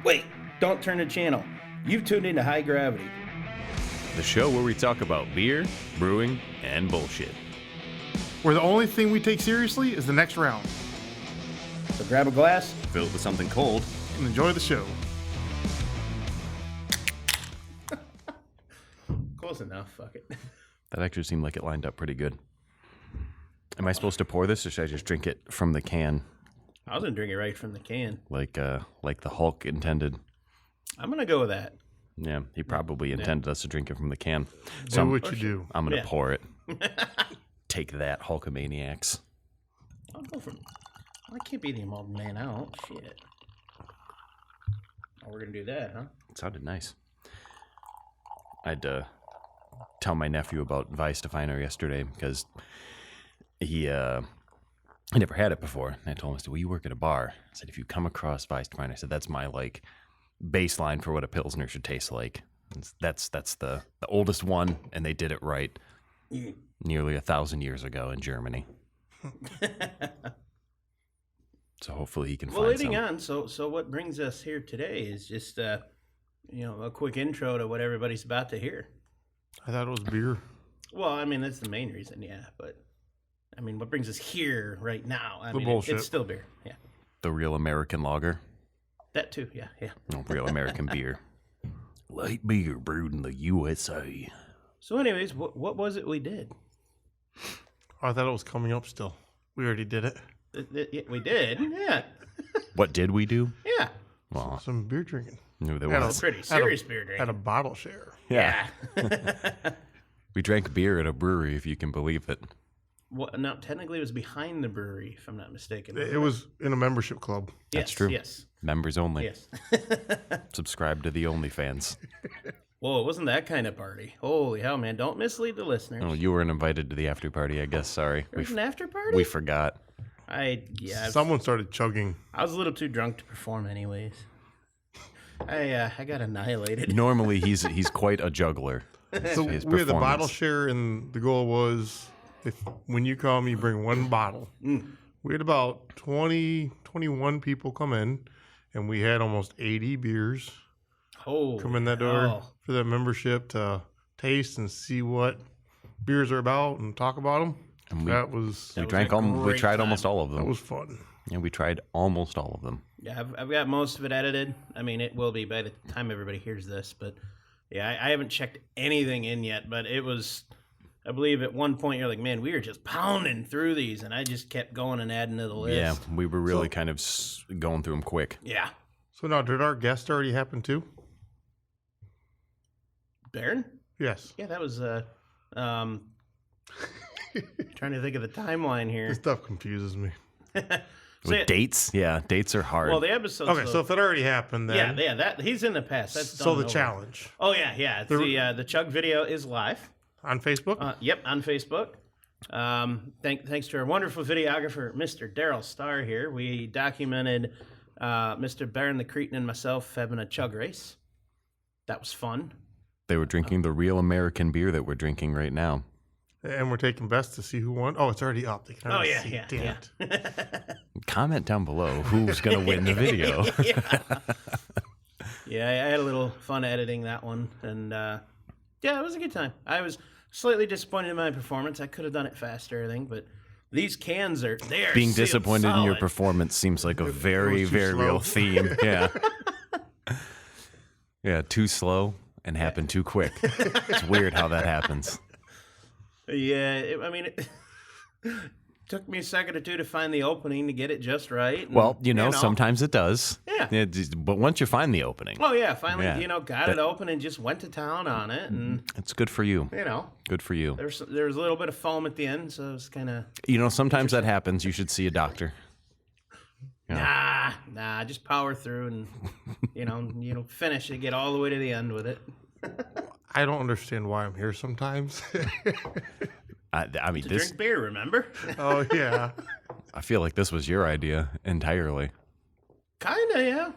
Wait, don't turn the channel. You've tuned into High Gravity. The show where we talk about beer, brewing, and bullshit. Where the only thing we take seriously is the next round. So grab a glass. Fill it with something cold. And enjoy the show. Close enough, fuck it. That actually seemed like it lined up pretty good. Am I supposed to pour this, or should I just drink it from the can? I was gonna drink it right from the can. Like the Hulk intended. I'm gonna go with that. Yeah, he probably intended us to drink it from the can. So do what you do. I'm going to pour it. Take that, Hulkamaniacs. I'll go from... I can't beat him all man out. Shit. Oh, we're gonna do that, huh? It sounded nice. I'd tell my nephew about Weissdefiner yesterday because he never had it before. And I told him, I said, well, you work at a bar. I said, if you come across Weissdefiner, I said, that's my, baseline for what a Pilsner should taste like. That's the oldest one, and they did it right nearly 1,000 years ago in Germany. So hopefully he can find some. Leading on, so what brings us here today is just a quick intro to what everybody's about to hear. I thought it was beer. Well, I mean, that's the main reason, yeah. But, I mean, what brings us here right now? Bullshit. It's still beer, yeah. The real American lager. That too, yeah. No, real American beer. Light beer brewed in the USA. So anyways, what was it we did? I thought it was coming up still. We already did it. Yeah, we did, yeah. What did we do? Yeah. Well, Some beer drinking. no, there Had was. It's pretty serious beer drinking. Had a bottle share. Yeah. We drank beer at a brewery, if you can believe it. Well, no, technically it was behind the brewery, if I'm not mistaken. It was in a membership club. That's true. Yes. Members only. Yes. Subscribe to the OnlyFans. Whoa, it wasn't that kind of party. Holy hell, man. Don't mislead the listeners. Oh, you weren't invited to the after party, I guess. Sorry. There was an after party? We forgot. Someone started chugging. I was a little too drunk to perform anyways. I got annihilated. Normally, he's quite a juggler. So His we had the bottle performance. share, and the goal was when you come, you bring one bottle. We had about 20, 21 people come in, and we had almost 80 beers come in that door for that membership to taste and see what beers are about and talk about them. And we we tried almost all of them. That was fun. Yeah, we tried almost all of them. Yeah, I've got most of it edited. I mean, it will be by the time everybody hears this, but yeah, I haven't checked anything in yet, but it was, I believe at one point you're like, man, we were just pounding through these, and I just kept going and adding to the list. Yeah, we were really kind of going through them quick. Yeah. So now, did our guest already happen too? Baron? Yes. Yeah, that was, trying to think of the timeline here. This stuff confuses me. With dates? Yeah, dates are hard. Well, the episode. Okay, so if it already happened, then that he's in the past. That's so done the over. challenge. Oh yeah. It's the Chug video is live on Facebook. Yep, on Facebook. Thanks to our wonderful videographer, Mr. Daryl Starr here. We documented Mr. Baron the Cretin and myself having a chug race. That was fun. They were drinking the real American beer that we're drinking right now. And we're taking best to see who won. Oh, it's already up. They can already see. Yeah. Damn it. Comment down below who's going to win the video. Yeah, I had a little fun editing that one. And yeah, it was a good time. I was slightly disappointed in my performance. I could have done it faster, I think, but these cans are there. Being disappointed in your performance seems like a very, very real theme. Yeah. Yeah, too slow and happen too quick. It's weird how that happens. Yeah, it took me a second or two to find the opening to get it just right. And, well, sometimes it does. Yeah. But once you find the opening. Oh, yeah, finally, got it open and just went to town on it. And it's good for you. Good for you. There's a little bit of foam at the end, so it's kind of... sometimes that happens. You should see a doctor. Yeah. Nah, just power through and, finish it, get all the way to the end with it. I don't understand why I'm here sometimes. I mean, drink beer, remember? Oh, yeah. I feel like this was your idea entirely. Kind of, yeah.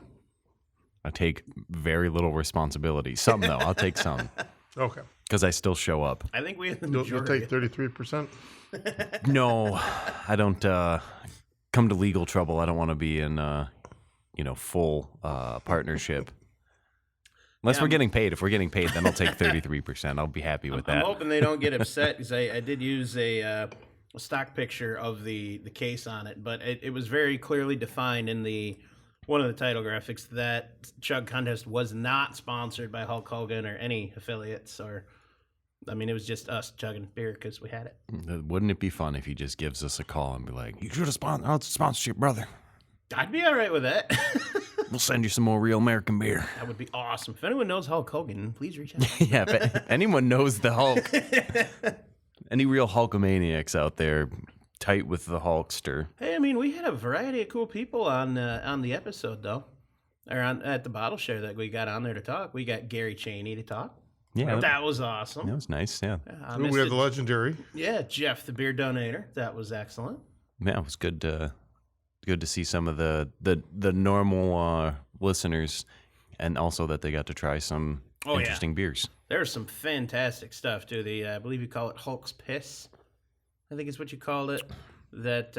I take very little responsibility. Some, though. I'll take some. Okay. Because I still show up. I think we have the You'll majority. take 33%? No, I don't come to legal trouble. I don't want to be in full partnership. Unless we're getting paid. If we're getting paid, then I'll take 33%. I'll be happy with that. I'm hoping they don't get upset because I did use a stock picture of the case on it, but it was very clearly defined in one of the title graphics that Chug Contest was not sponsored by Hulk Hogan or any affiliates it was just us chugging beer because we had it. Wouldn't it be fun if he just gives us a call and be like, you should have sponsored your brother. I'd be all right with that. We'll send you some more real American beer. That would be awesome. If anyone knows Hulk Hogan, please reach out. Yeah, if anyone knows the Hulk, any real Hulkamaniacs out there, tight with the Hulkster. Hey, we had a variety of cool people on the episode, though. Or at the bottle share that we got on there to talk. We got Gary Chaney to talk. Yeah. That was awesome. That was nice, yeah. We have the legendary. Yeah, Jeff, the beer donator. That was excellent. Yeah, it was good to see some of the normal listeners, and also that they got to try some interesting beers. There's some fantastic stuff, too. I believe you call it Hulk's Piss. I think is what you called it. That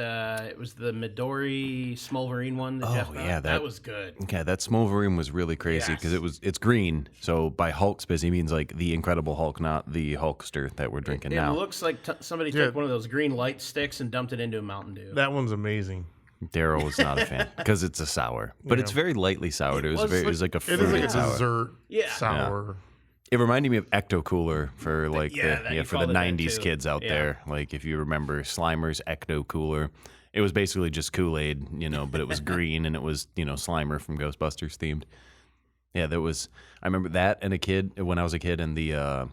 it was the Midori Smolverine one that Jeff got. That was good. Yeah, that Smolverine was really crazy because it's green. So by Hulk's Piss, he means like the Incredible Hulk, not the Hulkster that we're drinking now. It looks like somebody took one of those green light sticks and dumped it into a Mountain Dew. That one's amazing. Daryl was not a fan because it's a sour, but it's very lightly soured. It was like a fruited It is like a sour. dessert sour. It reminded me of Ecto Cooler for like for the 90s kids out there. Like if you remember Slimer's Ecto Cooler, it was basically just Kool-Aid, but it was green and it was, Slimer from Ghostbusters themed. Yeah, I remember that when I was a kid and the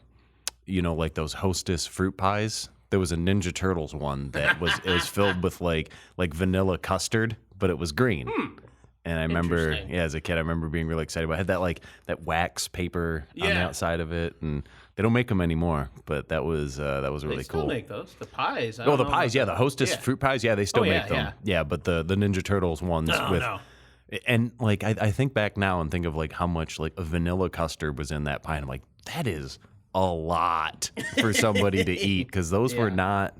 like those Hostess fruit pies. There was a Ninja Turtles one that was filled with like vanilla custard, but it was green. And I remember, as a kid, I remember being really excited about it. I had that wax paper on the outside of it, and they don't make them anymore. But that was really cool. They still make those. The pies. The pies, the Hostess fruit pies, they still make them. Yeah, but the Ninja Turtles ones and I think back now and think of how much a vanilla custard was in that pie, and I'm like, that is a lot for somebody to eat because those were not.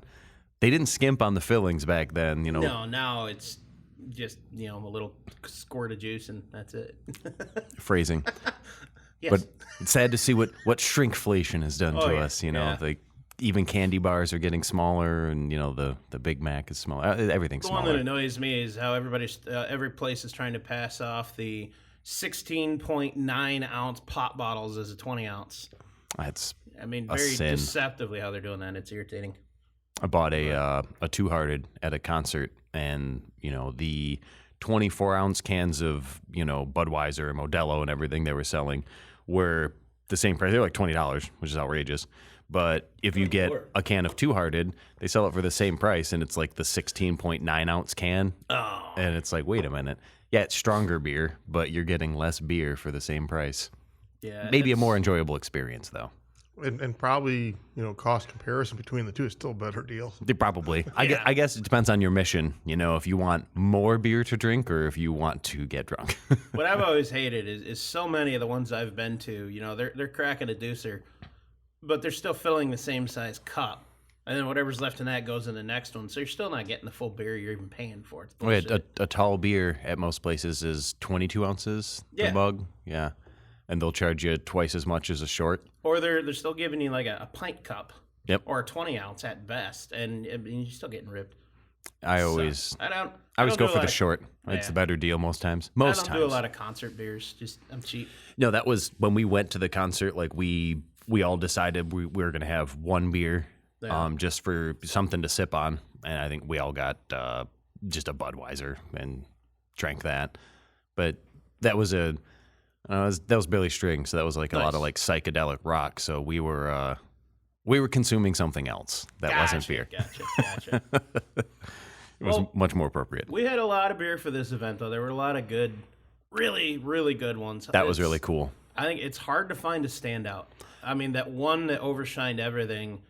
They didn't skimp on the fillings back then. No, now it's just a little squirt of juice and that's it. Phrasing. Yes. But it's sad to see what shrinkflation has done to us. Even candy bars are getting smaller, and the Big Mac is smaller. Everything's smaller. The one that annoys me is how every place is trying to pass off the 16.9 ounce pop bottles as a 20 ounce. That's very sin. Deceptively how they're doing that. It's irritating. I bought a Two Hearted at a concert, and the 24-ounce cans of Budweiser and Modelo and everything they were selling were the same price. They're like $20, which is outrageous. But if you get a can of Two Hearted, they sell it for the same price, and it's like the 16.9-ounce can. Oh. And it's like, wait a minute. Yeah, it's stronger beer, but you're getting less beer for the same price. Yeah, maybe a more enjoyable experience, though. And probably, cost comparison between the two is still a better deal. Probably. I guess it depends on your mission, if you want more beer to drink or if you want to get drunk. What I've always hated is so many of the ones I've been to, they're cracking a deucer, but they're still filling the same size cup. And then whatever's left in that goes in the next one. So you're still not getting the full beer you're even paying for. It's bullshit. A tall beer at most places is 22 ounces, the mug. Yeah. And they'll charge you twice as much as a short. Or they're still giving you a pint cup. Yep. Or a 20 ounce at best. And you're still getting ripped. I always go for the short. It's the better deal most times. I don't do a lot of concert beers. I'm cheap. No, that was when we went to the concert. We all decided we were going to have one beer, just for something to sip on. And I think we all got just a Budweiser and drank that. But that was that was Billy String, so that was a lot of psychedelic rock. So we were consuming something else that wasn't beer. Gotcha. It was much more appropriate. We had a lot of beer for this event, though. There were a lot of good, really, really good ones. That was really cool. I think it's hard to find a standout. That one that overshined everything.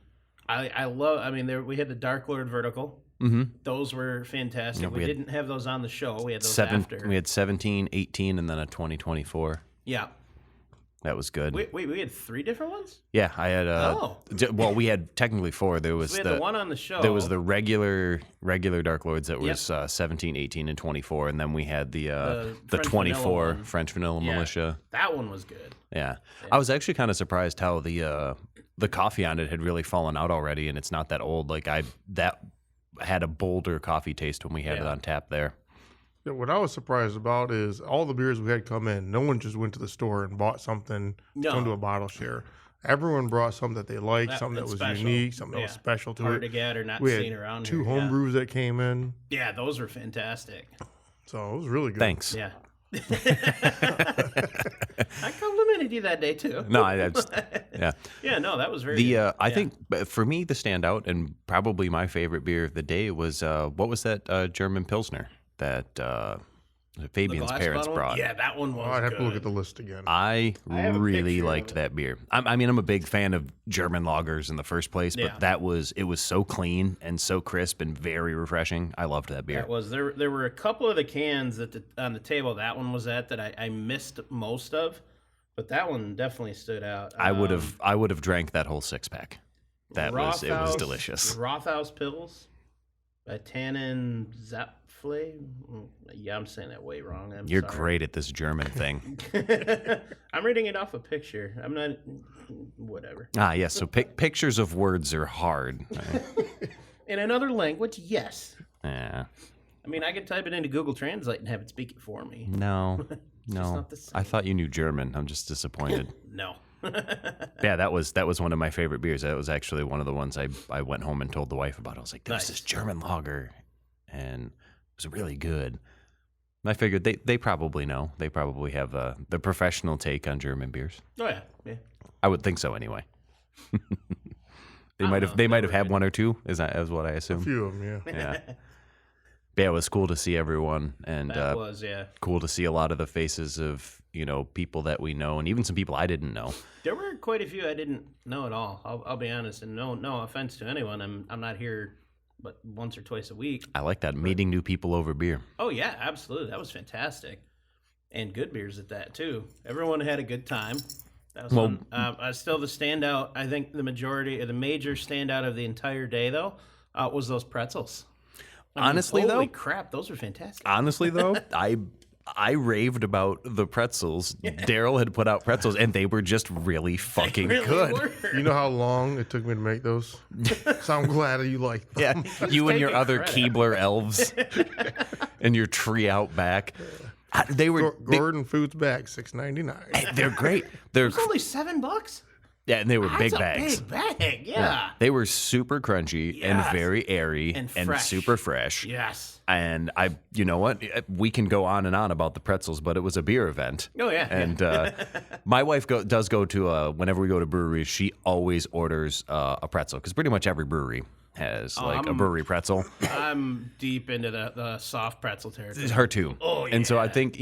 I love. We had the Dark Lord Vertical. Mm-hmm. Those were fantastic. Yeah, we didn't have those on the show. We had those after. We had 17, 18, and then a 2024. Yeah. That was good. Wait, we had 3 different ones? Yeah, I had. Well, we had technically 4. There was we had the one on the show. There was the regular Dark Lords that was 17, 18, and 24, and then we had the 24 French Vanilla Militia. That one was good. Yeah. I was actually kind of surprised how the coffee on it had really fallen out already, and it's not that old. Like that had a bolder coffee taste when we had it on tap there. Yeah, what I was surprised about is all the beers we had come in. No one just went to the store and bought something to come to a bottle share. Everyone brought something that they liked, something that was special. Unique, something that was special to hard it. to get or not we seen had around 2 here. home brews that came in. Yeah, those were fantastic. So it was really good. Thanks. Yeah. I complimented you that day too. No, yeah. Yeah, no, that was very good. I think for me the standout and probably my favorite beer of the day was what was that German Pilsner that Fabian's parents brought? Yeah, that one was I'd have good. to look at the list again. I really liked that beer. I mean, I'm a big fan of German lagers in the first place, but it was so clean and so crisp and very refreshing. I loved that beer. That was there were a couple of the cans on the table that one was at that I missed most of, but that one definitely stood out. I would have drank that whole 6-pack. It was delicious. Rothaus Pils by Tannen Zapfle. Yeah, I'm saying that way wrong. You're sorry. great at this German thing. I'm reading it off a picture. I'm not. Whatever. Yes. So pictures of words are hard. In another language, yes. Yeah. I mean, I could type it into Google Translate and have it speak it for me. No. Not the same. I thought you knew German. I'm just disappointed. No. Yeah, that was one of my favorite beers. That was actually one of the ones I went home and told the wife about. I was like, there's this German lager, and it was really good. I figured they probably know. They probably have the professional take on German beers. Oh yeah. I would think so anyway. They might have had one or two. Is what I assume. A few of them, yeah. Yeah. But yeah, it was cool to see everyone, and cool to see a lot of the faces of people that we know, and even some people I didn't know. There were quite a few I didn't know at all. I'll be honest, and no offense to anyone. I'm not here but once or twice a week. I like that, meeting new people over beer. Oh yeah, absolutely. That was fantastic, and good beers at that too. Everyone had a good time. That was fun. Still the standout. I think the major standout of the entire day though was those pretzels. Honestly, holy crap, those were fantastic. Honestly, though, I raved about the pretzels. Daryl had put out pretzels, and they were just really fucking good. Were. You know how long it took me to make those? So I'm glad you liked them. Yeah, you and your other Keebler elves and your tree out back. They were Gordon Foods bag, $6.99. They're great. It's only $7. Yeah, and they were big bags. Big bag, yeah. They were super crunchy and very airy and super fresh. Yes. And you know what? We can go on and on about the pretzels, but it was a beer event. Oh yeah. And my wife does go to whenever we go to breweries, she always orders a pretzel because pretty much every brewery has a brewery pretzel. I'm deep into the soft pretzel territory. Her too. Oh, yeah. And so I think,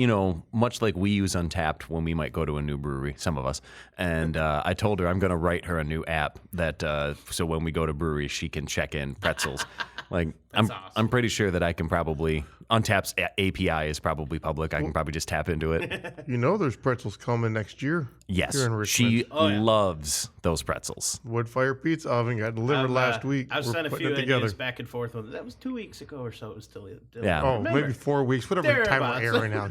much like we use Untapped when we might go to a new brewery, some of us, and I told her I'm going to write her a new app that so when we go to breweries, she can check in pretzels. I'm pretty sure that I can probably, Untapped's API is probably public. I can probably just tap into it. There's pretzels coming next year. Yes. Here in Richmond. She loves those pretzels. Wood Fire Pizza Oven got delivered last week. I've sent a few ideas back and forth. That was 2 weeks ago or so. It was still yeah. Oh, maybe 4 weeks. Whatever time we're airing out.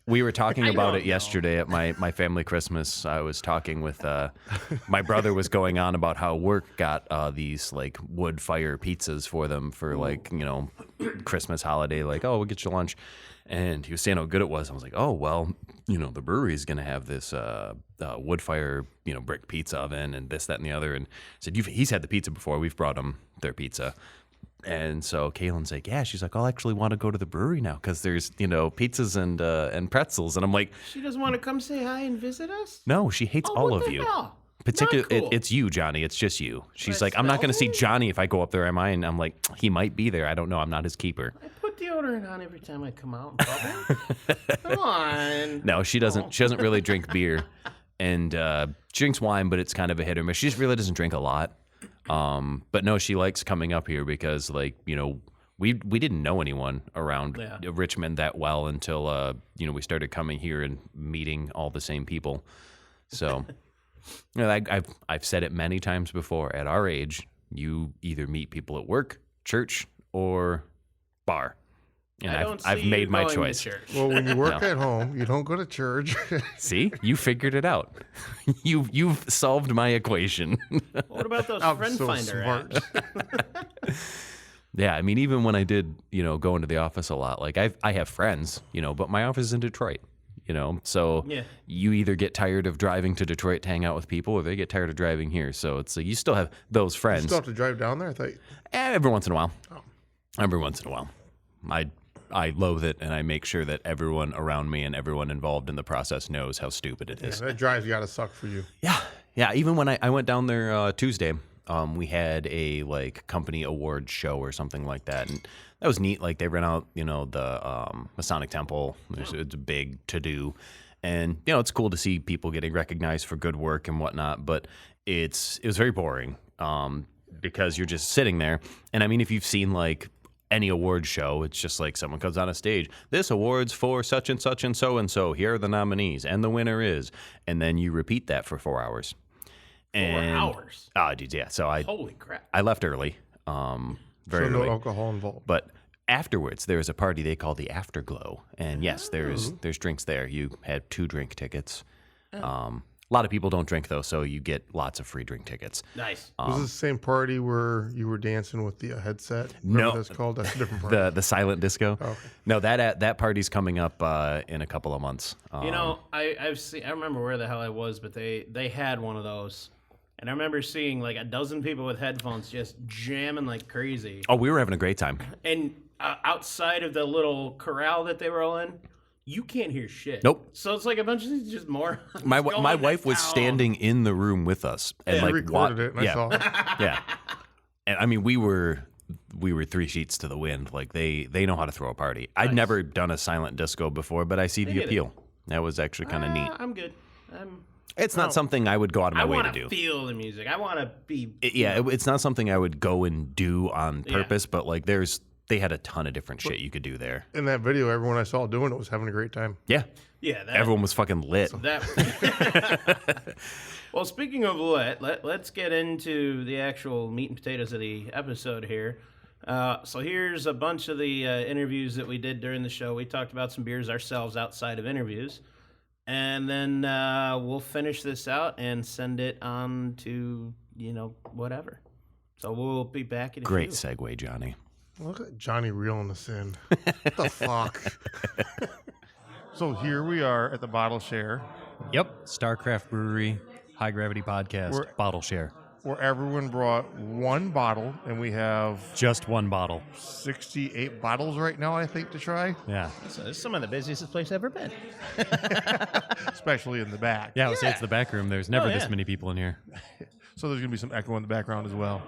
We were talking about it yesterday at my family Christmas. I was talking with my brother was going on about how work got these wood fire pizzas for them for Christmas holiday. We'll get you lunch. And he was saying how good it was. I was like, oh, well, the brewery is going to have this wood fire, brick pizza oven and this, that, and the other. And I said, he's had the pizza before. We've brought him their pizza. And so Kaylin's like, yeah. She's like, I'll actually want to go to the brewery now because there's, pizzas and pretzels. And I'm like. She doesn't want to come say hi and visit us? No, she hates all of you. Hell? Particularly, cool. It's you, Johnny. It's just you. She's like, I'm not going to see Johnny if I go up there, am I? And I'm like, he might be there. I don't know. I'm not his keeper. I put deodorant on every time I come out in public. Come on. No, she doesn't. She doesn't really drink beer, and she drinks wine, but it's kind of a hit or miss. She just really doesn't drink a lot. But no, she likes coming up here because, we didn't know anyone around Richmond that well until we started coming here and meeting all the same people. So, I've said it many times before. At our age, you either meet people at work, church, or bar. And I've made my choice. Well, when you work at home, you don't go to church. See, you figured it out. You've solved my equation. What about those I'm friend so finder smart. Yeah, I mean, even when I did, go into the office a lot, like I have friends, but my office is in Detroit, so you either get tired of driving to Detroit to hang out with people, or they get tired of driving here. So it's like you still have those friends. You still have to drive down there? I thought. Every once in a while. Every once in a while. I loathe it, and I make sure that everyone around me and everyone involved in the process knows how stupid it is. Yeah, that drive's got to suck for you. Yeah. Even when I went down there Tuesday, we had a company award show or something like that, and that was neat. Like they ran out, the Masonic Temple. It's a big to do, and it's cool to see people getting recognized for good work and whatnot. But it was very boring because you're just sitting there, and I mean, if you've seen any award show, it's just like someone comes on a stage. This award's for such and such and so. Here are the nominees, and the winner is. And then you repeat that for 4 hours. 4 hours? Oh, dude, yeah. So holy crap. I left early, very no early. alcohol involved. But afterwards, there was a party they call the Afterglow, and yes, there's drinks there. You had 2 drink tickets. A lot of people don't drink, though, so you get lots of free drink tickets. Nice. Was this the same party where you were dancing with the headset? No. That's called? That's a different party. The silent disco? Oh, okay. No, that party's coming up in a couple of months. I've seen. I remember where the hell I was, but they had one of those, and I remember seeing a dozen people with headphones just jamming like crazy. Oh, we were having a great time. And outside of the little corral that they were all in, you can't hear shit. Nope. So it's like a bunch of these just more. My wife was standing in the room with us and I recorded it and I saw it. Yeah. And I mean, we were 3 sheets to the wind. Like they know how to throw a party. I'd never done a silent disco before, but I see the appeal. That was actually kind of neat. I'm good. It's not something I would go out of my way to do. I want to feel the music. I want to be. It's not something I would go and do on purpose, but they had a ton of different shit you could do there. In that video, everyone I saw doing it was having a great time. Yeah. Yeah. Everyone was fucking lit. Well, speaking of lit, let's get into the actual meat and potatoes of the episode here. So here's a bunch of the interviews that we did during the show. We talked about some beers ourselves outside of interviews. And then we'll finish this out and send it on to, whatever. So we'll be back in a Great few. segue, Johnny. Look at Johnny reeling us in. What the fuck? So here we are at the Bottle Share. Yep. Starcraft Brewery, High Gravity Podcast, Bottle Share. Where everyone brought one bottle, and we have Just one bottle. 68 bottles right now, I think, to try. Yeah. So this is some of the busiest place I've ever been. Especially in the back. Yeah, I would say it's the back room. There's never this yeah. many people in here. So there's going to be some echo in the background as well.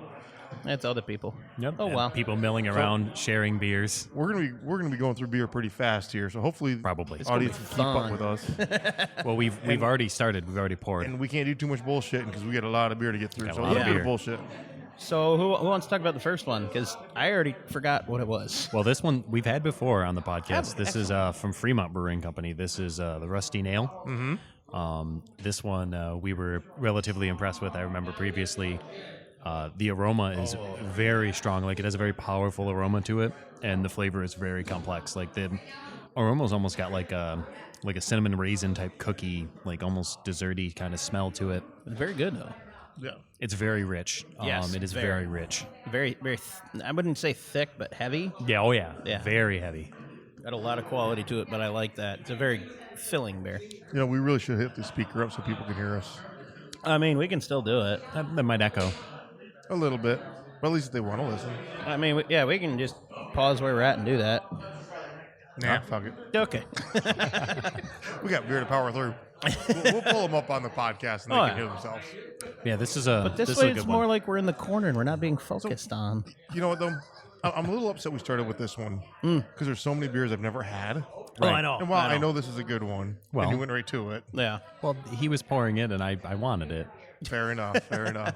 That's other people. Yep. Oh, And wow. people milling around, sharing beers. We're gonna be going through beer pretty fast here, so hopefully Probably. the audience can keep up with us. Well, we've already started. We've already poured. And we can't do too much bullshit because we got a lot of beer to get through. Got a So lot of let's do the beer. bullshit. So who wants to talk about the first one? Because I already forgot what it was. Well, this one we've had before on the podcast. This is from Fremont Brewing Company. This is the Rusty Nail. Mm-hmm. This one we were relatively impressed with. I remember previously. The aroma is very strong. Like it has a very powerful aroma to it, and the flavor is very complex. Like the aroma's almost got like a cinnamon raisin type cookie, like almost desserty kind of smell to it. It's very good though. Yeah. It's very rich. Yes, it is very. very rich. Very, very. I wouldn't say thick, but heavy. Yeah. Oh yeah. Yeah. Very heavy. Got a lot of quality to it, but I like that. It's a very filling beer. We really should hit the speaker up so people can hear us I mean, we can still do it. That might echo. a little bit, but at least if they want to listen. I mean, we can just pause where we're at and do that. Nah, fuck it. Okay. We got beer to power through. We'll pull them up on the podcast and they can hear themselves. Yeah. This is a. But this is way a it's good more one. like we're in the corner and we're not being focused on. You know what, though? I'm a little upset we started with this one because there's so many beers I've never had. Oh, I know. And while I know this is a good one, Well- and you went right to it, Yeah. Well, he was pouring it, and I wanted it. fair enough, fair enough.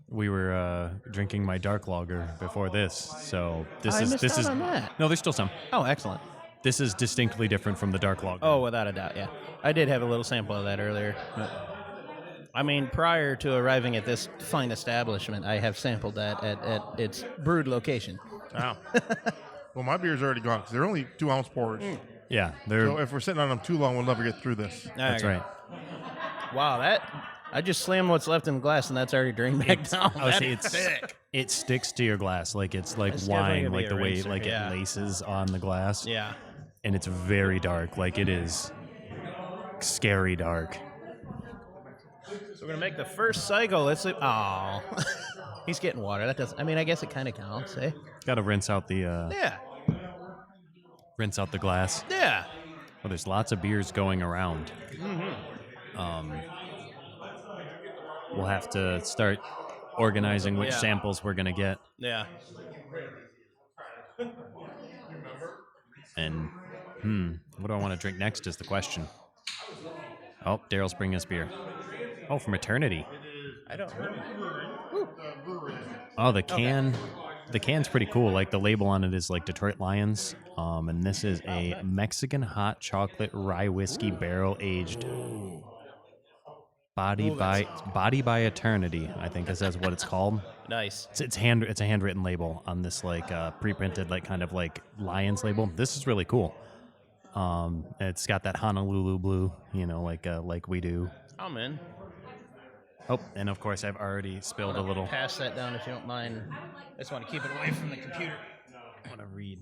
We were drinking my dark lager before this, so this I is missed this out is on that. no. There's still some. Oh, excellent. This is distinctly different from the dark lager. Oh, without a doubt, yeah. I did have a little sample of that earlier. I mean, prior to arriving at this fine establishment, I have sampled that at its brewed location. Wow. Well, my beer's already gone because they're only 2-ounce pours. Yeah, they're So if we're sitting on them too long, we'll never get through this. that's right. Wow, I just slammed what's left in the glass, and that's already drained back down. I would say That's thick. it sticks to your glass like it's like It's definitely wine, gonna be like a the way rinser, like yeah. it laces on the glass. Yeah. And it's very dark, like it is scary dark. So we're gonna make the first cycle. Let's see. Oh, he's getting water. That doesn't. I mean, I guess it kind of counts, eh? Got to rinse out the Yeah. glass. Yeah. Well, there's lots of beers going around. We'll have to start organizing which Yeah. samples we're gonna get. Yeah. And what do I want to drink next is the question. Oh, Daryl's bringing us beer. Oh, from Eternity. I don't. Oh, the can. The can's pretty cool. Like the label on it is like Detroit Lions. And this is a Mexican hot chocolate rye whiskey barrel aged. Body by Eternity, I think is what it's called. Nice. It's a handwritten label on this like pre-printed like kind of like Lions label. This is really cool. It's got that Honolulu blue, like we do. Oh man. Oh, and of course I've already spilled a little. Pass that down if you don't mind. I just want to keep it away from the computer. I want to read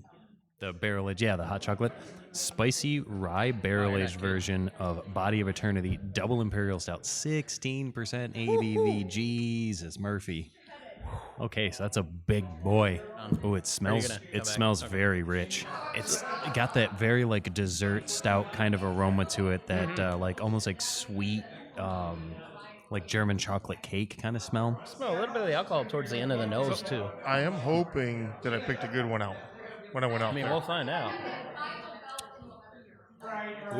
the barrel aged, the hot chocolate, spicy rye barrel aged version of Body of Eternity Double Imperial Stout, 16% ABV. Jesus, Murphy. Okay, so that's a big boy. Oh, it smells. It smells very rich. It's got that very like dessert stout kind of aroma to it. That like almost like sweet, like German chocolate cake kind of smell. Smell a little bit of the alcohol towards the end of the nose too. I am hoping that I picked a good one out when I went out. I mean, there. we'll find out.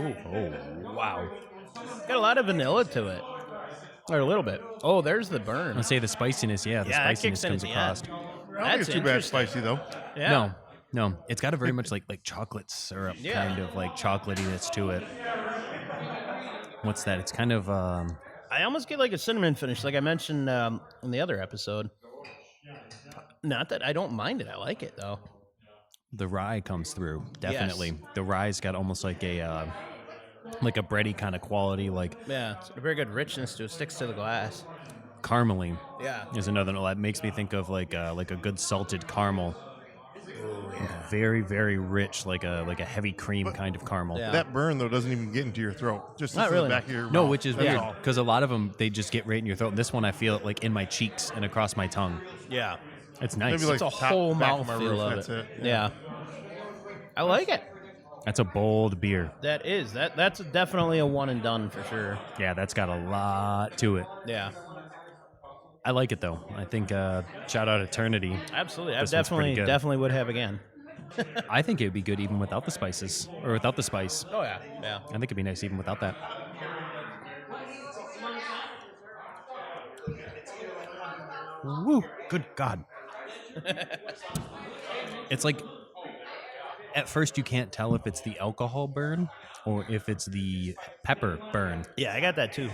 Ooh, oh wow! Got a lot of vanilla to it, or a little bit. Oh, there's the burn. I'd say the spiciness. Yeah, the that spiciness kicks in comes at the across. end. I don't think That's it's too bad interesting. spicy though. Yeah. No, it's got a very much like chocolate syrup kind of like chocolatiness to it. What's that? It's kind of I almost get like a cinnamon finish, like I mentioned in the other episode. Not that I don't mind it. I like it though. the rye comes through definitely. Yes. The rye's got almost like a bready kind of quality, like Yeah, it's a very good richness to it. Sticks to the glass. caramely. Yeah. Is another one that makes me think of like a good salted caramel. Very, very rich, like a heavy cream kind of caramel. Yeah. That burn though doesn't even get into your throat. Just Not into really. the back of your No, mouth. which is That's weird all. because a lot of them they just get right in your throat. And this one I feel it like in my cheeks and across my tongue. Yeah. It's nice. Maybe like It's a top, whole back of my mouthful roof, of that's it. Yeah. I like it. That's a bold beer. That's definitely a one and done for sure. Yeah, that's got a lot to it. Yeah. I like it though. I think shout out Eternity. Absolutely. I This one's pretty good. definitely would have again. I think it would be good even without the spices or without the spice. Oh yeah. Yeah. I think it'd be nice even without that. Woo! Good God. It's like at first you can't tell if it's the alcohol burn or if it's the pepper burn. Yeah, I got that too.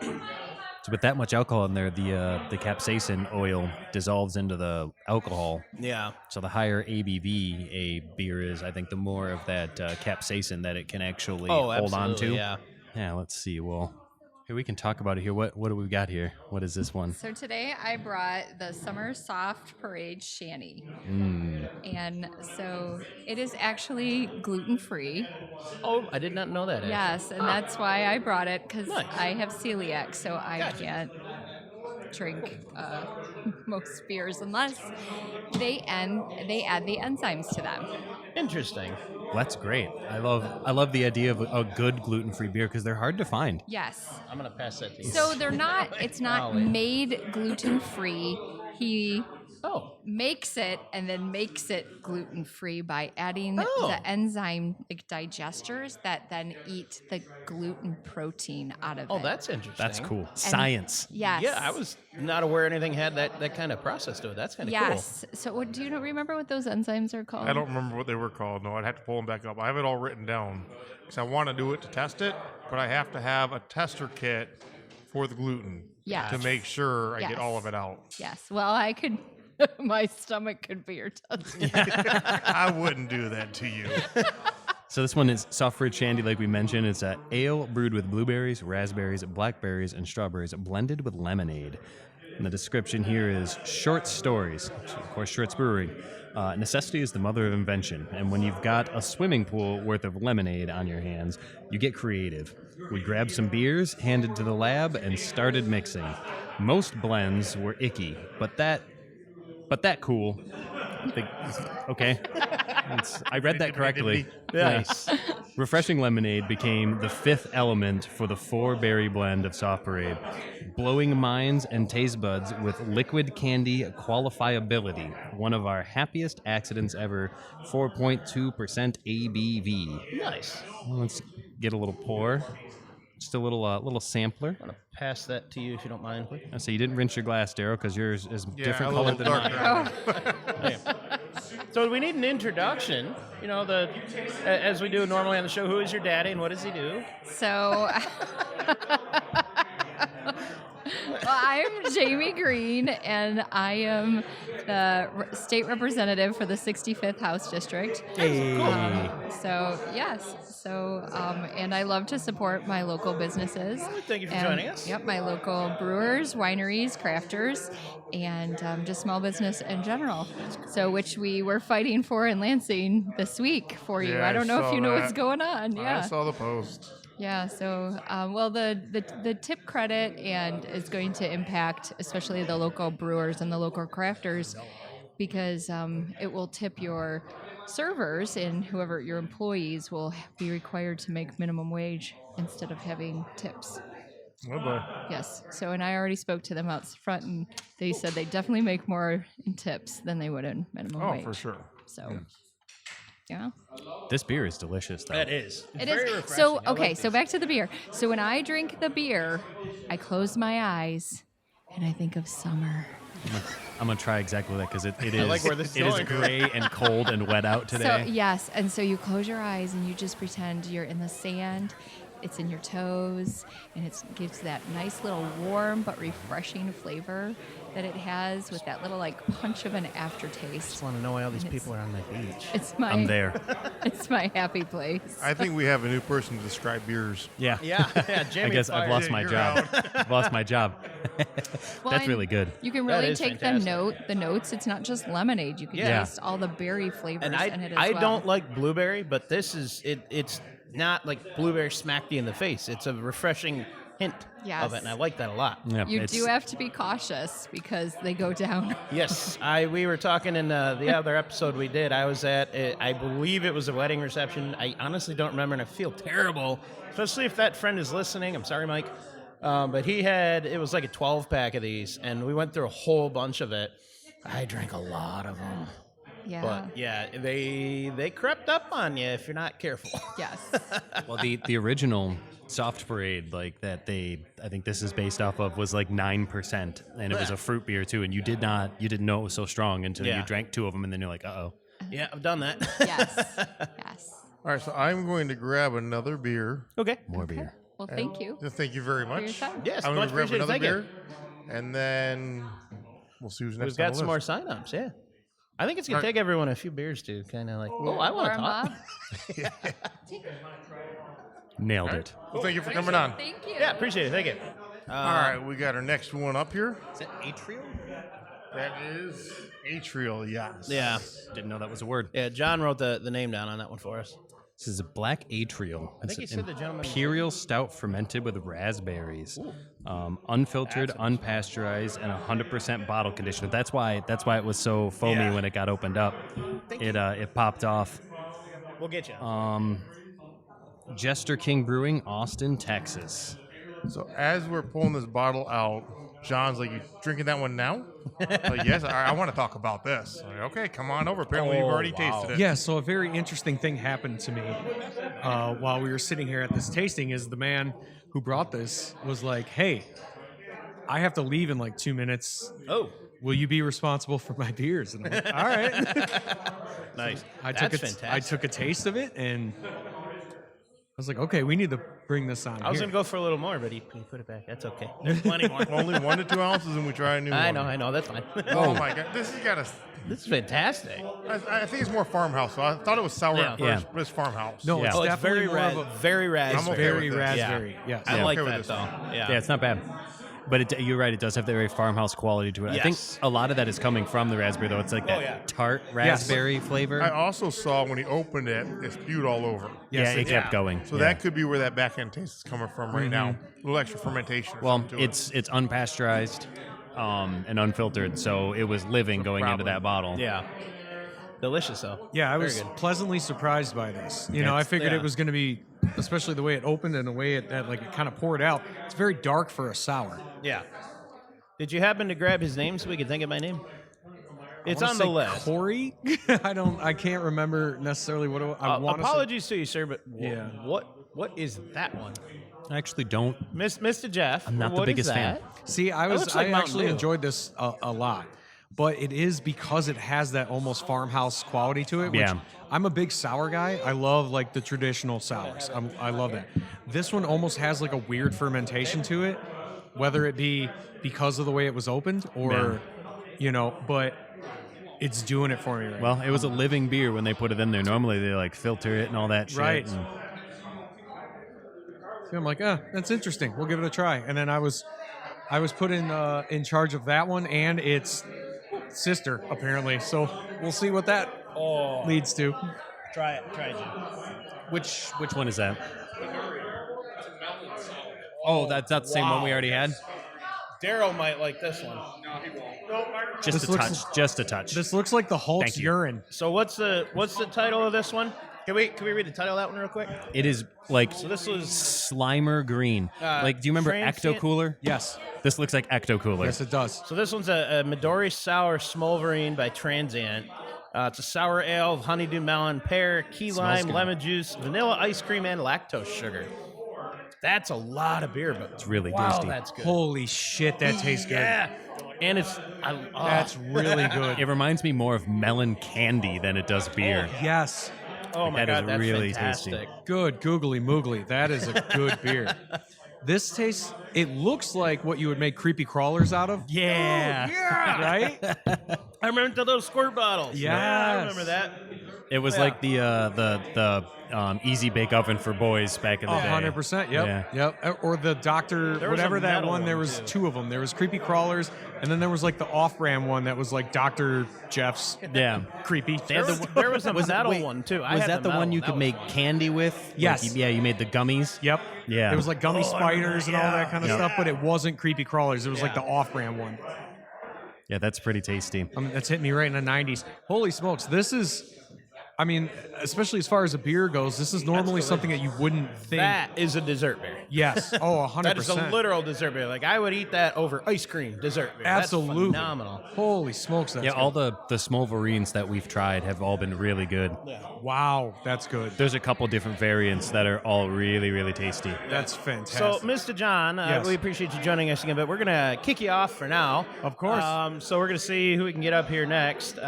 So with that much alcohol in there, the capsaicin oil dissolves into the alcohol. Yeah. So the higher ABV a beer is, I think the more of that capsaicin that it can actually hold on to. absolutely, Yeah. Yeah, let's see. Well, here we can talk about it here. What do we got here? What is this one? So today I brought the Summer Soft Parade Shandy. And so it is actually gluten-free. Oh, I did not know that. Actually. Yes, and that's why I brought it because Nice. I have celiac, so I Gotcha. can't drink most beers unless they add the enzymes to them. Interesting. That's great. I love the idea of a good gluten-free beer because they're hard to find. Yes. I'm gonna pass that to you. So they're not. It's not Golly. made gluten-free. He Oh. makes it and then makes it gluten-free by adding Oh. the enzyme like digesters that then eat the gluten protein out of Oh, it. that's interesting. That's cool. Science. Yes. Yeah, I was not aware anything had that kind of process to it. That's kind of Yes. So what do you remember what those enzymes are called? I don't remember what they were called. No, I'd have to pull them back up. I have it all written down because I want to do it to test it, but I have to have a tester kit for the gluten. Yes. To make sure I Yes. get all of it out. Yes. Well, I could. My stomach could be your tongue. I wouldn't do that to you. So this one is soft fruit shandy, like we mentioned. It's a ale brewed with blueberries, raspberries, blackberries, and strawberries, blended with lemonade. And the description here is short stories. Of course, Short's Brewery. Necessity is the mother of invention, and when you've got a swimming pool worth of lemonade on your hands, you get creative. We grabbed some beers, handed to the lab, and started mixing. Most blends were icky, but that cool. Okay. I read that correctly. Nice. Refreshing lemonade became the fifth element for the 4-berry blend of Soft Parade, blowing minds and taste buds with liquid candy qualifiability. One of our happiest accidents ever, 4.2% ABV. Nice. Well, let's get a little pour. Just a little sampler. I'm gonna pass that to you if you don't mind, please. So you didn't rinse your glass, Daryl, because yours is different a color little than mine. darker. Okay. So we need an introduction. You know, as we do normally on the show. Who is your daddy and what does he do? So, I'm Jamie Green, and I am the state representative for the 65th House District. Hey. And I love to support my local businesses. Thank you for And, joining us. Yep, my local brewers, wineries, crafters, and just small business in general. So, which we were fighting for in Lansing this week for you. Yeah, I don't know I if you saw know that. what's going on. Yeah. I saw the post. Yeah, so the tip credit and is going to impact especially the local brewers and the local crafters because it will tip your servers, and whoever your employees will be required to make minimum wage instead of having tips. Oh boy. Yes. So, and I already spoke to them out front, and they said they definitely make more in tips than they would in minimum Oh, wage. for sure. So, yeah. This beer is delicious, though. That is. It Very is. refreshing. So, I okay, like so these. back to the beer. So when I drink the beer, I close my eyes and I think of summer. I'm gonna try exactly that because it is like where this is it is going. gray and cold and wet out today. So, yes, and so you close your eyes and you just pretend you're in the sand. It's in your toes, and it gives that nice little warm but refreshing flavor that it has with that little like punch of an aftertaste. just want to know why all these And people are on my beach. It's my I'm there. It's my happy place. I think we have a new person to describe beers. Yeah. Yeah, Jamie. I guess I've fired. lost my You're job. I've lost my job. Well, That's and really good. You can That really is take fantastic. the notes. It's not just lemonade. You can Yeah. taste all the berry flavors And in it as I well. don't like blueberry, but this is it's not like blueberry smacked you in the face. It's a refreshing hint Yes. of it, and I like that a lot. Yeah, You it's- do have to be cautious because they go down. Yes, we were talking in the other episode we did. I was at, I believe it was a wedding reception. I honestly don't remember, and I feel terrible, especially if that friend is listening. I'm sorry, Mike. But it was like a 12-pack of these, and we went through a whole bunch of it. I drank a lot of them. Yeah. But yeah, they crept up on you if you're not careful. Yes. Well, the original Soft Parade, like that I think this is based off of, was like 9%, and it was a fruit beer too. And you didn't know it was so strong until Yeah. you drank 2 of them, and then you're like, uh-oh. Yeah, I've done that. Yes. Yes. All right, so I'm going to grab another beer. Okay. More beer. Well, thank you. Thank you very For your much. time. Yes, I'm going much to grab appreciated. another Thank beer, you. and then we'll see who's next. We've got on the some more list. sign-ups, yeah. I think it's going All to right. take everyone a few beers to kind of like, oh, I want to Warm talk. up. Nailed it. Well, thank you for coming on. Thank you. Yeah, appreciate it. Thank you. All right, we got our next one up here. Is that Atrial? That is Atrial, yes. Yeah. Didn't know that was a word. Yeah, John wrote the name down on that one for us. This is a black Atrial. I think he said the gentleman- Imperial stout fermented with raspberries, unfiltered, unpasteurized, and 100% bottle conditioned. That's why it was so foamy Yeah. when it got opened up. It popped off. We'll get you. Jester King Brewing, Austin, Texas. So as we're pulling this bottle out, John's like, "You drinking that one now?" Like, yes, I want to talk about this. Like, okay, come on over. Apparently, you've already tasted it. Yeah, so a very interesting thing happened to me while we were sitting here at this tasting. Is the man who brought this was like, "Hey, I have to leave in like 2 minutes. Oh, Will you be responsible for my beers?" And I'm like, "All right." nice. I That's took fantastic. I took a taste of it, and was like, okay, we need to bring this on. I was here. going to go for a little more, but he put it back. That's okay. There's plenty more. Only 1 to 2 ounces, and we try a new one. I know. That's fine. Oh my god, this has got a. This is fantastic. I think it's more farmhouse. So I thought it was sour at Yeah. first, but it's farmhouse. No, Yeah. it's Oh, it's definitely very more of a very raspberry. I'm okay very with this. raspberry. Yes. I Yeah. like Okay with that this though. one. Yeah. Yeah, it's not bad. But you're right. It does have the very farmhouse quality to it. I think Yes. a lot of that is coming from the raspberry, though. It's like that yeah. tart raspberry flavor. I also saw when he opened it, it spewed all over. Yes, yeah, it kept going. So Yeah. that could be where that back end taste is coming from right now. A little extra fermentation. or Well, something to it. it's unpasteurized and unfiltered, so it was living going into Probably. that bottle. Yeah. Delicious though. Yeah, I Very was good. pleasantly surprised by this. You know, I figured yeah. it was going to be, especially the way it opened and the way it kind of poured out. It's very dark for a sour. Yeah. Did you happen to grab his name so we could think of my name? It's I on wanna the say list. Corey. I can't remember necessarily what it, I want to say. Apologies to you, sir, but Yeah. what is that one? I actually don't. Mr. Jeff. I'm not the what is biggest fan. that? See, I looks like I Mountain actually Dew. enjoyed this a lot, but it is because it has that almost farmhouse quality to it. Which Yeah. I'm a big sour guy. I love like the traditional sours. I love that. This one almost has like a weird fermentation to it, whether it be because of the way it was opened or, but it's doing it for me right Well, it was a living beer when they put it in there. Normally they like filter it and all that shit. Right. and- So I'm like, that's interesting. We'll give it a try. And then I was put in charge of that one and its sister apparently. So we'll see what that leads to. Try it, Jim. Which one is that? Oh, that's not the same one we already had. Daryl might like this one. Just This a looks- touch. Just a touch. This looks like the Hulk's Thank you. urine. So what's the title of this one? Can we read the title of that one real quick? It is like this was Slimer green. Like, do you remember Transient? Ecto Cooler? Yes. This looks like Ecto Cooler. Yes, it does. So this one's a Midori Sour Smolverine by Transient. It's a sour ale of honeydew melon, pear, key lime, good. lemon juice, vanilla ice cream, and lactose sugar. That's a lot of beer, but it's really wow, tasty. that's good. Holy shit, that tastes good. Yeah, and it's That's really good. It reminds me more of melon candy than it does beer. Yes. oh my that is god, that's really fantastic. tasty. Good googly moogly. That is a good beer. This tastes, it looks like what you would make creepy crawlers out of. Yeah. Right? I remember the little squirt bottles. Yeah, I Yes. remember that. It was like the easy bake oven for boys back in the day. 100%. Yep. Yeah. Yep. Or the Doctor, There was whatever a that metal one, there one, was too. two of them. There was creepy crawlers, and then there was like the off-brand one that was like Dr. Jeff's Yeah. creepy. There was a metal one too. I Was had that the one metal. you That could was make fun. candy with? Yes. Like, yeah, you made the gummies. Yep. Yeah. It was like gummy spiders and all that kind of Yep. stuff, but it wasn't creepy crawlers. It was like Yeah. the off-brand one. Yeah, that's pretty tasty. I mean, that's hit me right in the 90s. Holy smokes. This is, I mean, especially as far as a beer goes, this is normally something that you wouldn't think. That is a dessert beer. Yes. Oh, 100%. That is a literal dessert beer. Like I would eat that over ice cream dessert beer. Absolutely. That's phenomenal. Holy smokes. That's Yeah, good. all the Smolverines that we've tried have all been really good. Wow. That's good. There's a couple different variants that are all really, really tasty. That's fantastic. So, Mr. John, Yes. we appreciate you joining us again, but we're gonna kick you off for now. Of course. So we're gonna see who we can get up here next.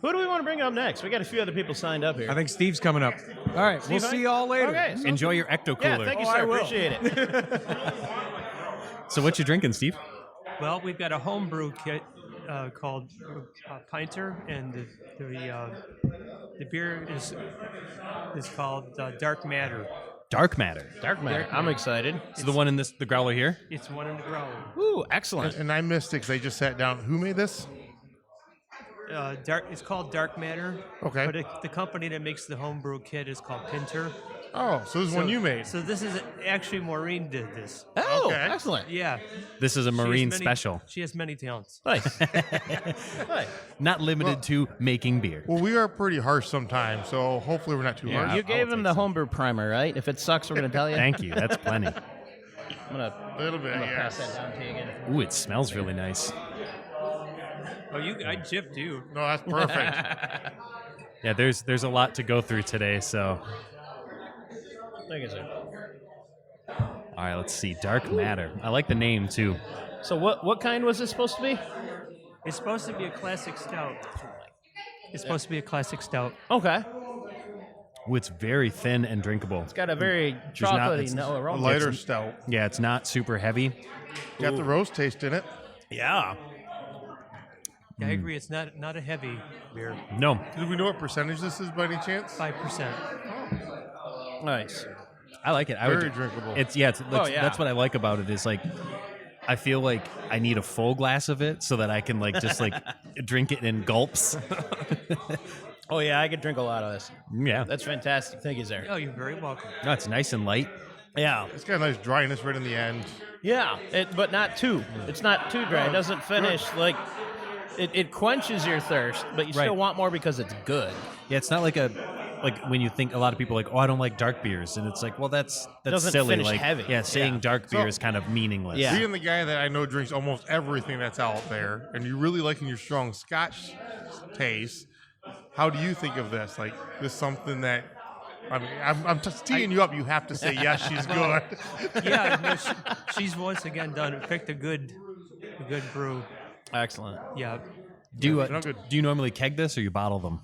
Who do we want to bring up next? We got a few other people signed up here. I think Steve's coming up. All right. We'll Steve, see y'all later. Okay. So, Enjoy your Ecto yeah, Cooler. thank you, Oh, sir. I will. Appreciate it. So what you drinking, Steve? Well, we've got a homebrew kit called Pinter, and the beer is called Dark Matter. Dark Matter. Dark Matter. I'm excited. So the one in the growler here? It's one in the growler. Ooh, excellent. And I missed it because I just sat down. Who made this? It's called Dark Matter. Okay. But the company that makes the homebrew kit is called Pinter. Oh, so this is one you made. So this is actually Maureen did this. Oh, Okay. excellent. Yeah. This is a She has Marine many- special. She has many talents. Nice. Nice. Not limited to making beer. Well, we are pretty harsh sometimes, so hopefully we're not too harsh. You gave him the homebrew primer, right? If it sucks, we're gonna tell you. Thank you. That's plenty. I'm gonna A little bit, pass yes. that down to you again. Ooh, it smells really nice. Oh, I gypped you. No, that's perfect. Yeah, there's a lot to go through today, so Thank you, sir. all right, let's see. Dark Matter. I like the name too. So what kind was this supposed to be? It's supposed to be a classic stout. It's supposed to be a classic stout. Okay. It's very thin and drinkable. It's got a very not- chocolatey it's no A aroma. lighter stout. Yeah, it's not super heavy. Got the roast taste in it. Yeah. Yeah, I agree. It's not a heavy beer. No, Do we know what percentage this is by any chance? 5%. Nice. I like it. Very drinkable. It's yeah. yeah. That's what I like about it. Is like, I feel like I need a full glass of it so that I can like just like drink it in gulps. Oh yeah, I could drink a lot of this. Yeah, That's fantastic. Thank you, sir. Oh, you're very welcome. no, it's nice and light. Yeah. It's got a nice dryness right in the end. Yeah, but not too. It's not too dry. It doesn't finish like it quenches your thirst, but you still Right. want more because it's good. Yeah, it's not like when you think a lot of people are like, oh, I don't like dark beers, and it's like, well, that's Doesn't silly. finish Like, heavy. yeah, saying Yeah. dark beer is kind of meaningless. Yeah. Being the guy that I know drinks almost everything that's out there, and you really liking your strong Scotch taste, how do you think of this? Like, this something that, I mean, I'm just teeing you up. You have to say, yes, she's good. Yeah, no, she's once again picked a good brew. Excellent. Yeah. Do you no good. do you normally keg this or you bottle them?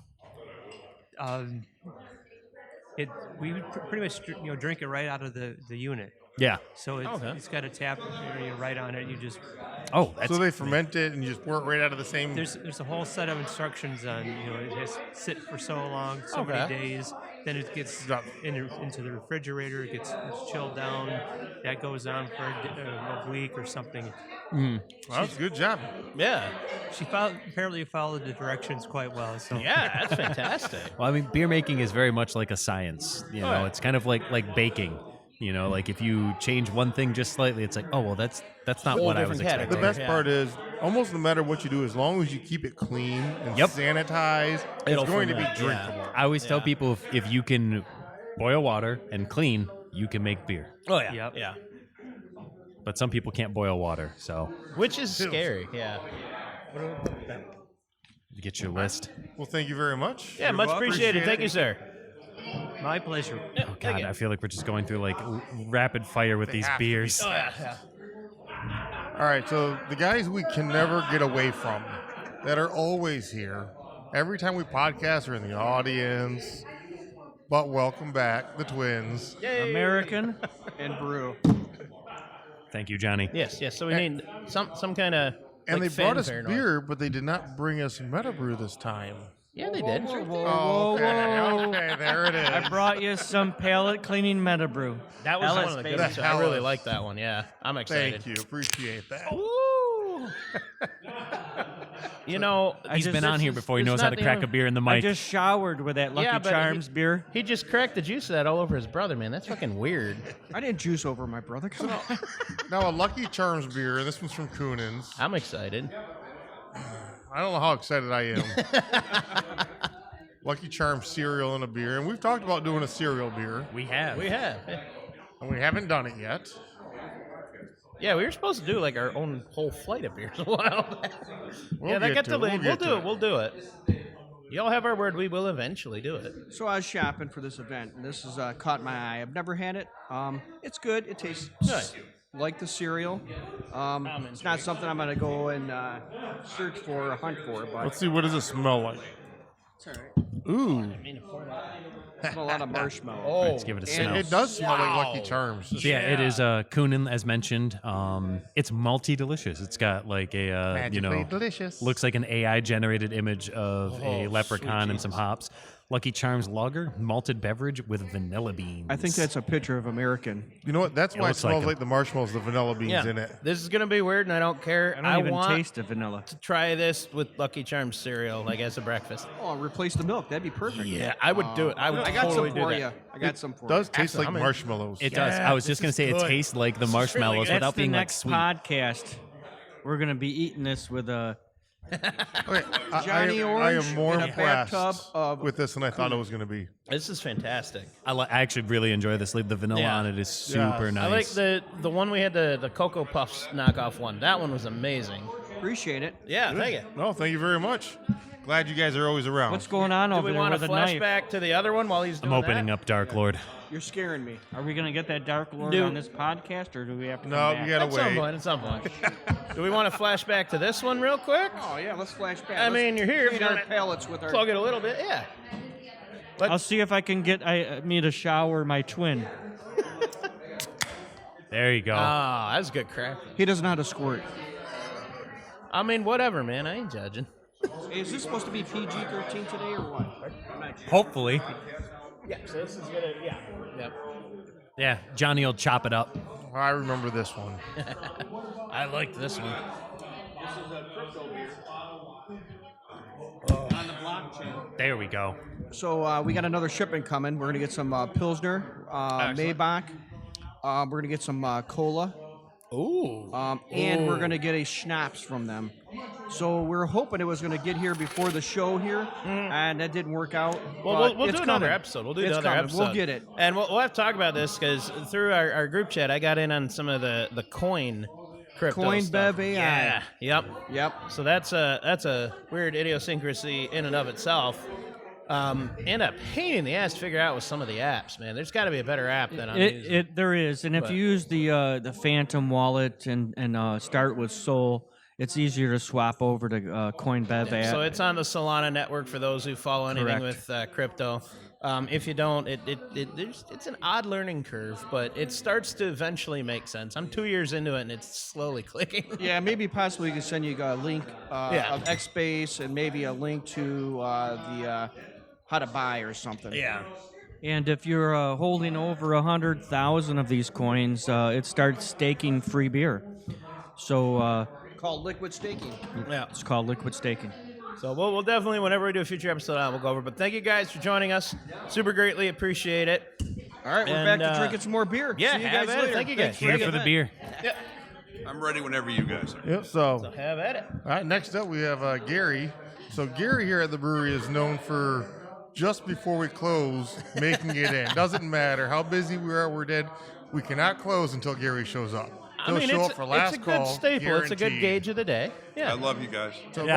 We pretty much drink it right out of the unit. Yeah. So it's got a tap area right on it. You just Oh, that's So they ferment it and you just pour it right out of the same. there's a whole set of instructions on it has to sit for so long, so Okay. many days. Then it gets into the refrigerator. It's chilled down. That goes on for a week or something. Well, that's a good job. Yeah. She apparently followed the directions quite well. So Yeah, that's fantastic. Well, I mean, beer making is very much like a science. You know, yeah. it's kind of like baking. You know, like if you change one thing just slightly, it's like, oh well, that's not Whole what I was different expecting. The category. best Yeah. part is, almost no matter what you do, as long as you keep it clean and Yep. sanitized, It'll it's going to be ferment, yeah. drinkable. I always tell people if you can boil water and clean, you can make beer. Oh yeah. Yep. Yeah. But some people can't boil water, so Which is scary. Yeah. you get your list. Well, thank you very much. Yeah, much appreciated. Appreciate Thank it. you, sir. my pleasure. Yeah, God, thank you. I feel like we're just going through like rapid fire with these have to be. beers. Oh, yeah. All right, so the guys we can never get away from that are always here, every time we podcast are in the audience, but welcome back, the twins. American and brew. Thank you, Johnny. Yes, yes. So we need some kind of And like they brought us fanfare noise. beer, but they did not bring us MetaBrew this time. Yeah, they did. Oh, okay, there it is. I brought you some palate cleaning MetaBrew. That was Hellas, one of the baby. good ones. I really Hellas. like that one. Yeah, I'm excited. Thank you, appreciate that. Woo! You know, He's been on here before. He it's knows how not to the crack only- a beer in the I mic. just showered with that Lucky Yeah, but Charms beer. He just cracked the juice of that all over his brother, man. That's fucking weird. I didn't juice over my brother. Come on. Now, a Lucky Charms beer, and this one's from Kuhnhenn's. I'm excited. I don't know how excited I am. Lucky Charms cereal and a beer, and we've talked about doing a cereal beer, we have. We have. and we haven't done it yet. Yeah, we were supposed to do like our own whole flight of beers a while back. Yeah, that get got to it. delayed. We'll We'll get do to it. it. We'll do it. Y'all have our word. We will eventually do it. So I was shopping for this event, and this has caught my eye. I've never had it. It's good. It tastes like the cereal. It's not something I'm going to go and search for or hunt for, but Let's see, what does it smell like? it's all right. Ooh, It's a lot of marshmallow. Oh, Let's give it a smell. it does smell like Lucky Charms. Yeah, it is Kuhnhenn, as mentioned. It's multi delicious. It's got like a delicious. looks like an AI generated image of a leprechaun and some hops. Lucky Charms lager, malted beverage with vanilla beans. I think that's a picture of American. You know what? That's why it looks like smells them. like the marshmallows, the vanilla beans Yeah, in it. this is gonna be weird, and I don't care. I don't even want taste the vanilla. to try this with Lucky Charms cereal, like as a breakfast. Oh, replace the milk. That'd be perfect. Yeah, I would do it. I would I got totally some do for that. you. I got some for It does you. taste like I'm in. marshmallows. It does. I was just gonna say it good. tastes like the marshmallows good. without That's the being like next sweet. podcast. We're gonna be eating this with a Okay, Johnny I Orange am more in a impressed bathtub of with this than I thought it was going to be. This is fantastic. I actually really enjoy this. The vanilla Yeah. on it is super nice. I like the one we had, the Cocoa Puffs knockoff one. That one was amazing. appreciate it. Yeah, thank you. No, thank you very much. Glad you guys are always around. What's going on Do over we there want with to a knife? flashback to the other one while he's I'm doing opening that? up Dark Lord. You're scaring me. Are we gonna get that Dark Lord Dude. on this podcast, or do we have to? No, come back? you gotta At some wait. point, at some point. Do we want to flashback to this one real quick? Oh yeah, let's flash back. I mean, you're here. Clean If you our wanna palates with our. plug it a little bit, yeah. I'll see if I can get me to shower my twin. There you go. Oh, that's good crap. He doesn't know how to squirt. I mean, whatever, man. I ain't judging. Hey, is this supposed to be PG-13 today or what? I'm not sure. Hopefully. Yeah, so this is gonna, yeah. Yep. Yeah, Johnny will chop it up. I remember this one. I like this one. This is a crypto beer. On the blockchain. There we go. So we got another shipment coming. We're gonna get some Pilsner, Maybach. We're gonna get some cola. Ooh. And we're gonna get a schnapps from them. So we're hoping it was gonna get here before the show here, and that didn't work out. Well, we'll it's do another coming. episode. We'll do It's another coming. episode. We'll get it. And we'll have to talk about this because through our group chat, I got in on some of the coin crypto Coin stuff. Bev AI. Yeah. Yep. Yep. So that's a weird idiosyncrasy in and of itself. And a pain in the ass to figure out with some of the apps, man. There's got to be a better app than I'm using. There is, and if But- you use the Phantom wallet and start with Sol, it's easier to swap over to Coinbev app. So it's on the Solana network for those who follow anything Correct. with crypto. If you don't, it's an odd learning curve, but it starts to eventually make sense. I'm 2 years into it, and it's slowly clicking. Yeah, maybe possibly we can send you a link Yeah. of Xbase and maybe a link to the how to buy or something. Yeah. And if you're holding over 100,000 of these coins, it starts staking free beer. So Called liquid staking. Yeah. it's called liquid staking. So we'll definitely, whenever we do a future episode, we'll go over. But thank you guys for joining us. Super greatly appreciate it. All right, we're And, back to drinking some more beer. Yeah, See you have guys at it. later. Thank you guys. Here for the beer. I'm ready whenever you guys are. Yep. So, So have at it. all right. Next up, we have Gary. So Gary here at the brewery is known for just before we close making it in. Doesn't matter how busy we are, we're dead. We cannot close until Gary shows up. He'll show up for last it's a call. good staple. It's a good guaranteed. gauge of the day. I Yeah. love you guys. So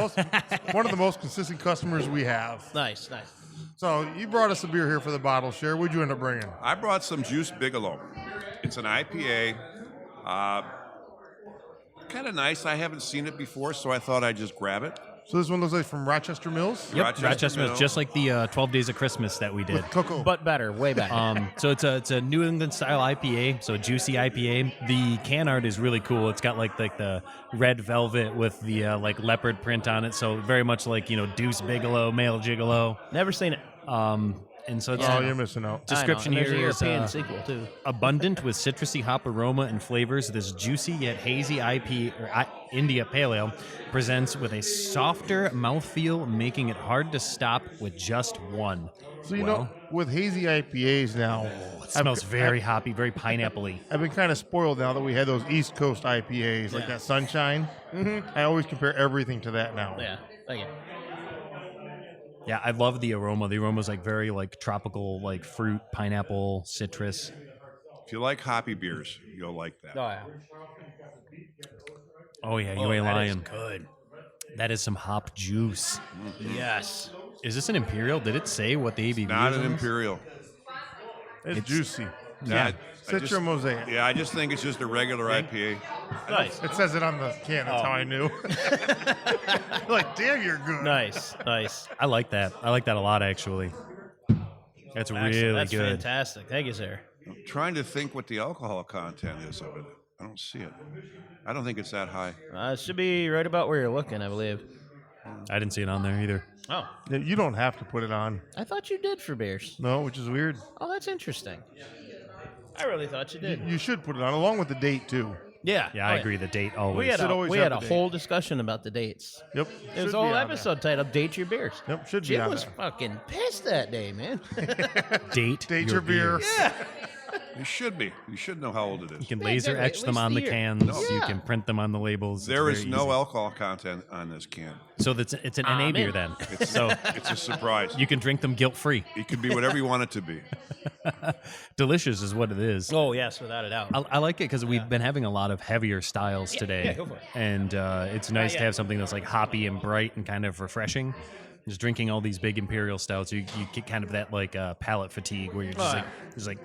one of the most consistent customers we have. Nice, nice. So you brought us a beer here for the bottle share. What'd you end up bringing? I brought some Juice Bigalow. It's an IPA. Kind of nice. I haven't seen it before, so I thought I'd just grab it. So this one looks like from Rochester Mills. Yep, Rochester Mill. Mills, just like the 12 Days of Christmas that we did. With cocoa. But better, way better. So it's a New England style IPA, so a juicy IPA. The can art is really cool. It's got like the red velvet with the like leopard print on it, so very much like Deuce Bigalow, Male Gigolo. Never seen it. And so it's Oh, you're missing out. description I know. And here there's is a European sequel too. abundant with citrusy hop aroma and flavors. This juicy yet hazy India Pale Ale presents with a softer mouthfeel, making it hard to stop with just one. So you know, with hazy IPAs now, It smells very hoppy, very pineapple-y. I've been kind of spoiled now that we had those East Coast IPAs like that Sunshine. I always compare everything to that now. Yeah, thank you. Yeah, I love the aroma. The aroma's like very like tropical, like fruit, pineapple, citrus. If you like hoppy beers, you'll like that. Oh yeah. Oh yeah, you ain't that is lying. good. That is some hop juice. Yes. Is this an imperial? Did it say what the ABV Not is an on this? imperial. It's juicy. Yeah. Citra Mosaic. Yeah, I just think it's just a regular IPA. Nice. It says it on the can. That's how I knew. Like, damn, you're good. Nice. Nice. I like that. I like that a lot, actually. That's really That's good. fantastic. Thank you, sir. I'm trying to think what the alcohol content is of it. I don't see it. I don't think it's that high. It should be right about where you're looking, I believe. I didn't see it on there either. Oh, Yeah, you don't have to put it on. I thought you did for beers. No, which is weird. Oh, that's interesting. I really thought you did. You should put it on, along with the date, too. Yeah. Yeah, I agree. The date always. We had Should always we have had a the date. whole discussion about the dates. Yep. There was Should a whole be on episode titled "Date Your Beers." there. Yep, should be Jim on was there. fucking pissed that day, man. date Date your beer. yeah. You should be. You should know how old it You is. can Yeah, laser exactly. etch At them least on the the year. cans. No. You Yeah. can print them on the labels. There It's is very no easy. alcohol content on this can. So it's an I'm NA beer in. then. So It's a surprise. you can drink them guilt free. It could be whatever you want it to be. Delicious is what it is. Oh yes, without a doubt. I like it because we've been having a lot of heavier styles today, yeah, go for it. and it's nice to yet. have something that's like hoppy and bright and kind of refreshing. Just drinking all these big imperial stouts, you get kind of that like palate fatigue where you're just Oh, just like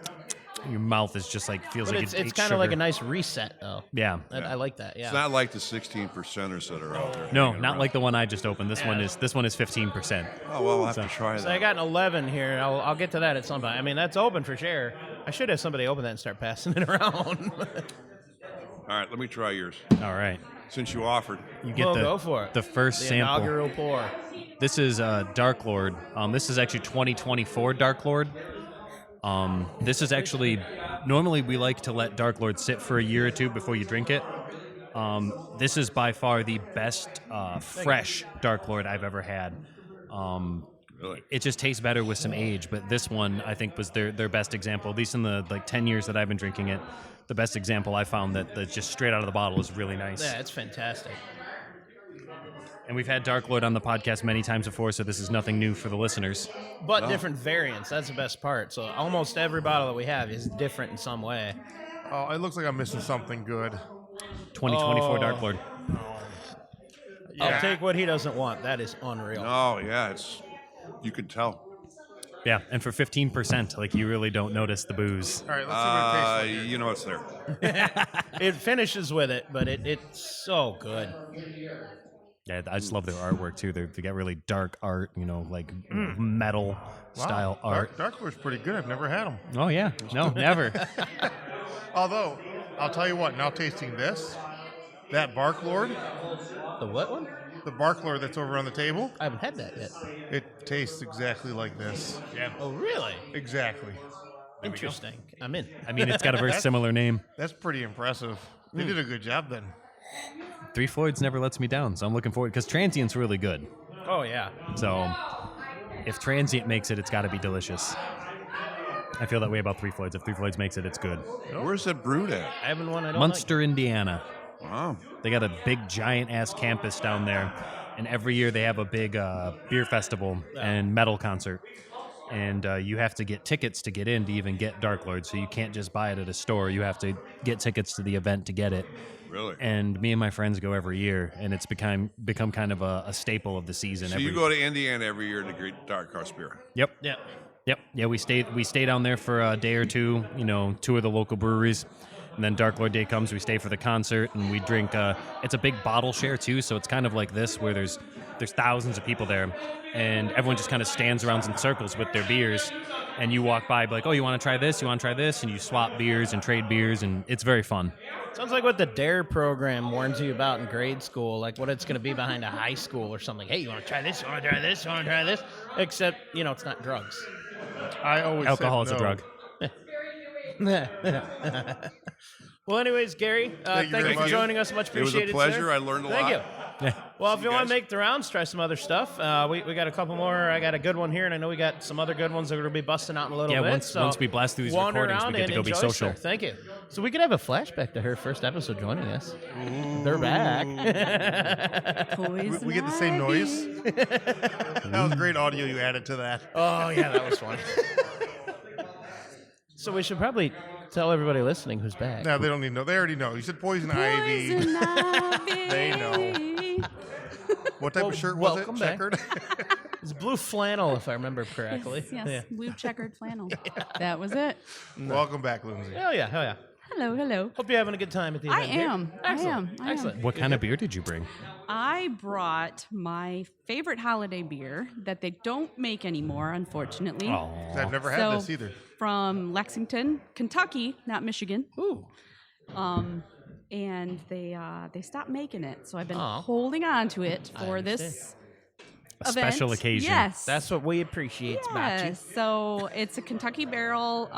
your mouth is just like feels But like it's it ate kind of like a sugar. nice reset, though. Yeah. I like that. Yeah. It's not like the 16%ers that are out there. No, hanging not around. like the one I just opened. This one is 15%. Oh, well, we'll have to try So that. I got an 11 here. I'll get to that at some point. I mean, that's open for share. I should have somebody open that and start passing it around. All right, let me try yours. All right. Since you offered. You get Well, the, go for it. the first The sample. inaugural pour. This is Dark Lord. This is actually 2024 Dark Lord. This is actually, normally we like to let Dark Lord sit for a year or two before you drink it. This is by far the best fresh Dark Lord I've ever had. Really? It just tastes better with some age, but this one I think was their best example, at least in the 10 years that I've been drinking it. The best example I found that just straight out of the bottle is really nice. Yeah, it's fantastic. And we've had Dark Lord on the podcast many times before, so this is nothing new for the listeners. But different variants. That's the best part. So almost every bottle that we have is different in some way. Oh, it looks like I'm missing something good. 2024 Dark Lord. I'll take what he doesn't want. That is unreal. Oh, yeah, you could tell. Yeah, and for 15%, like you really don't notice the booze. All right, let's see what it tastes like. You know it's there. It finishes with it, but it's so good. Yeah, I just love their artwork too. They got really dark art, like metal style art. Dark Lord's pretty good. I've never had them. Oh yeah, no, never. Although, I'll tell you what, now tasting this, that Bark Lord, The what one? the Bark Lord that's over on the table, I haven't had that yet. it tastes exactly like this. Yeah. Oh, really? Exactly. Interesting. I'm in. I mean, it's got a very similar name. That's pretty impressive. They did a good job then. Three Floyds never lets me down, so I'm looking forward because Transient's really good. Oh, yeah. So if Transient makes it, it's got to be delicious. I feel that way about Three Floyds. If Three Floyds makes it, it's good. Where's that brewed at? I haven't one. I don't Munster, Indiana. Wow. They got a big, giant-ass campus down there, and every year they have a big beer festival and metal concert. And you have to get tickets to get in to even get Dark Lord, so you can't just buy it at a store. You have to get tickets to the event to get it. Really? And me and my friends go every year, and it's become kind of a staple of the season. So you go to Indiana every year to get dark house beer. Yep. Yeah. Yep. Yeah, we stay down there for a day or two, tour the local breweries. And then Dark Lord Day comes, we stay for the concert, and we drink. It's a big bottle share, too, so it's kind of like this, where there's thousands of people there, and everyone just kind of stands around in circles with their beers, and you walk by, be like, oh, you want to try this? You want to try this? And you swap beers and trade beers, and it's very fun. Sounds like what the DARE program warns you about in grade school, like what it's going to be behind a high school or something. Hey, you want to try this? You want to try this? You want to try this? Except, it's not drugs. I always Alcohol is said a no. drug. Well, anyways, Gary, thank very you for much. joining us. Much It was appreciated. a pleasure. Sir. I learned a Thank lot. you. Well, if you you want guys. to make the rounds, try some other stuff. We got a couple more. I got a good one here, and I know we got some other good ones that are going to be busting out in a little Yeah, bit. once we blast through these wander recordings, we around get to and go be enjoy, social. sir. Thank you. So we could have a flashback to her first episode joining us. They're back. We get the same noise. That was great audio you added to that. Oh, yeah, that was fun. So we should probably tell everybody listening who's back. No, they don't need to know. They already know. You said poison ivy. They know. What type Well, of shirt was it? welcome back. Checkered? It's blue flannel, if I remember correctly. Yes, Yeah. blue checkered flannel. That was it. Welcome back, Lindsay. Hell yeah, hell yeah. Hello, hello. Hope you're having a good time at the I event. here. am. Excellent. I am. Excellent. What kind of beer did you bring? I brought my favorite holiday beer that they don't make anymore, unfortunately. I've never had So, this either. From Lexington, Kentucky, not Michigan. Ooh. And they stopped making it, so I've been Aw. holding on to it for understand. this A special event. occasion. Yes. That's what we appreciate about you. Yes. So it's a Kentucky barrel,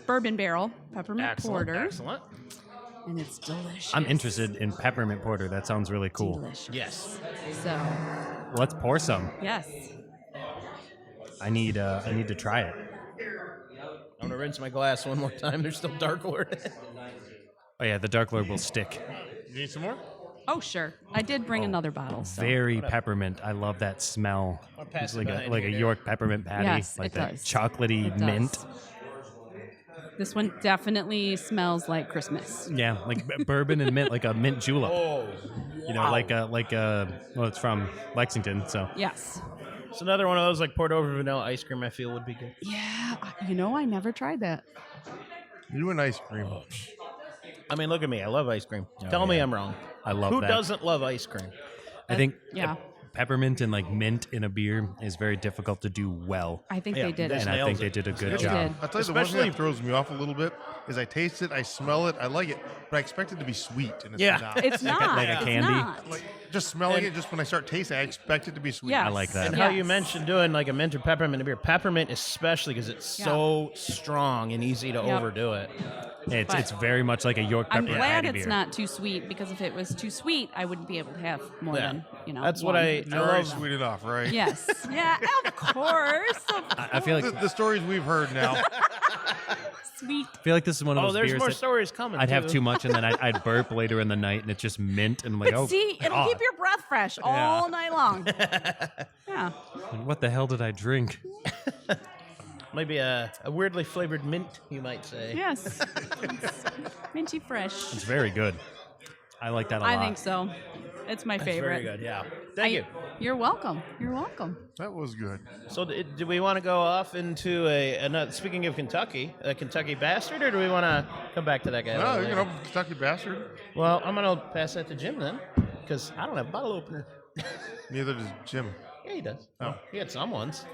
bourbon barrel, peppermint Excellent. porter, Excellent. and it's delicious. I'm interested in peppermint porter. That sounds really cool. Delicious. Yes. So Let's pour some. yes. I need to try it. I'm gonna rinse my glass one more time. There's still Dark Lord. Oh yeah, the Dark Lord will stick. You need some more? Oh sure. I did bring another bottle. So. Very peppermint. I love that smell. I'll pass It's it like behind a you, Gary. York peppermint patty, Yes, like it that does. chocolatey It does. mint. This one definitely smells like Christmas. Yeah, like bourbon and mint, like a mint julep. Oh. Like well, it's from Lexington, so Yes. It's another one of those like poured over vanilla ice cream. I feel would be good. Yeah. I never tried that. You and ice cream. I mean, look at me. I love ice cream. Tell me I'm wrong. I love Who that. doesn't love ice cream? I think Yeah. peppermint and like mint in a beer is very difficult to do well. I think Yeah, they did this it. And I nails think they it. did a good They job. did. I'll tell you, the one Especially- thing that throws me off a little bit is I taste it, I smell it, I like it, but I expect it to be sweet, and it's Yeah. not. It's not. like a It's candy? not. Like, just smelling it, just when I start tasting, I expect it to be sweet. Yes. I like that. And how you Yes. mentioned doing like a mint or peppermint beer. Peppermint especially because it's Yeah. so strong and easy to Yep. overdo it. It's very much like a York I'm pepper glad patty it's beer. not too sweet because if it was too sweet, I wouldn't be able to have more Yeah. than That's what one. I You're already love. sweet enough, right? Yes. Yeah. Of course. I feel like The stories we've heard now. Sweet. I feel like this is one of Oh, those there's beers more that stories coming. I'd have too. too much and then I'd burp later in the night and it's just mint and I'm like, But oh, see, it'll God. keep your breath fresh all night long. Yeah. What the hell did I drink? Maybe a weirdly flavored mint, you might say. Yes. It's minty fresh. It's very good. I like that a lot. I think so. It's my It's favorite. very good. Yeah. Thank you. You're welcome. You're welcome. That was good. So, do we want to go off into another? Speaking of Kentucky, a Kentucky bastard, or do we want to come back to that guy? No, later? you can open Kentucky Bastard. Well, I'm gonna pass that to Jim then, because I don't have a bottle opener. Neither does Jim. Yeah, he does. Oh. He had some ones.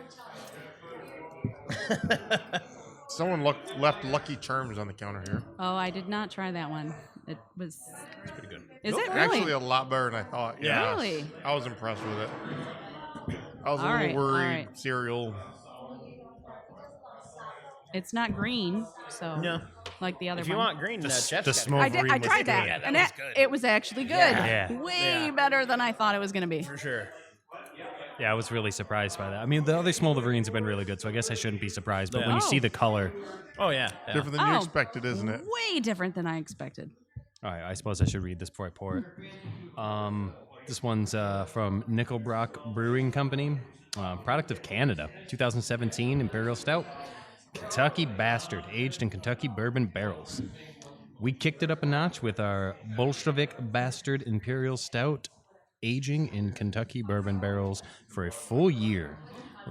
Someone left Lucky Charms on the counter here. Oh, I did not try that one. It was. It's pretty good. Is it really? Actually, a lot better than I thought. Yeah. Really? I was impressed with it. I was a All little right, worried. all right. Cereal. It's not green, so No. like the other If you one. want green, Jeff's the got it. Smolverine I did. I was tried good. that, Yeah, that and was it, good. it was actually good. Yeah. Way Yeah. better than I thought it was going to be. For sure. Yeah, I was really surprised by that. I mean, the other Smolverines have been really good, so I guess I shouldn't be surprised. But Yeah. when you Oh. see the color, Oh yeah. Yeah. Different than you Oh. expected, isn't it? Way different than I expected. all right, I suppose I should read this before I pour it. This one's from Nickelbrock Brewing Company, product of Canada, 2017 Imperial Stout, Kentucky Bastard, aged in Kentucky bourbon barrels. We kicked it up a notch with our Bolshevik Bastard Imperial Stout, aging in Kentucky bourbon barrels for a full year.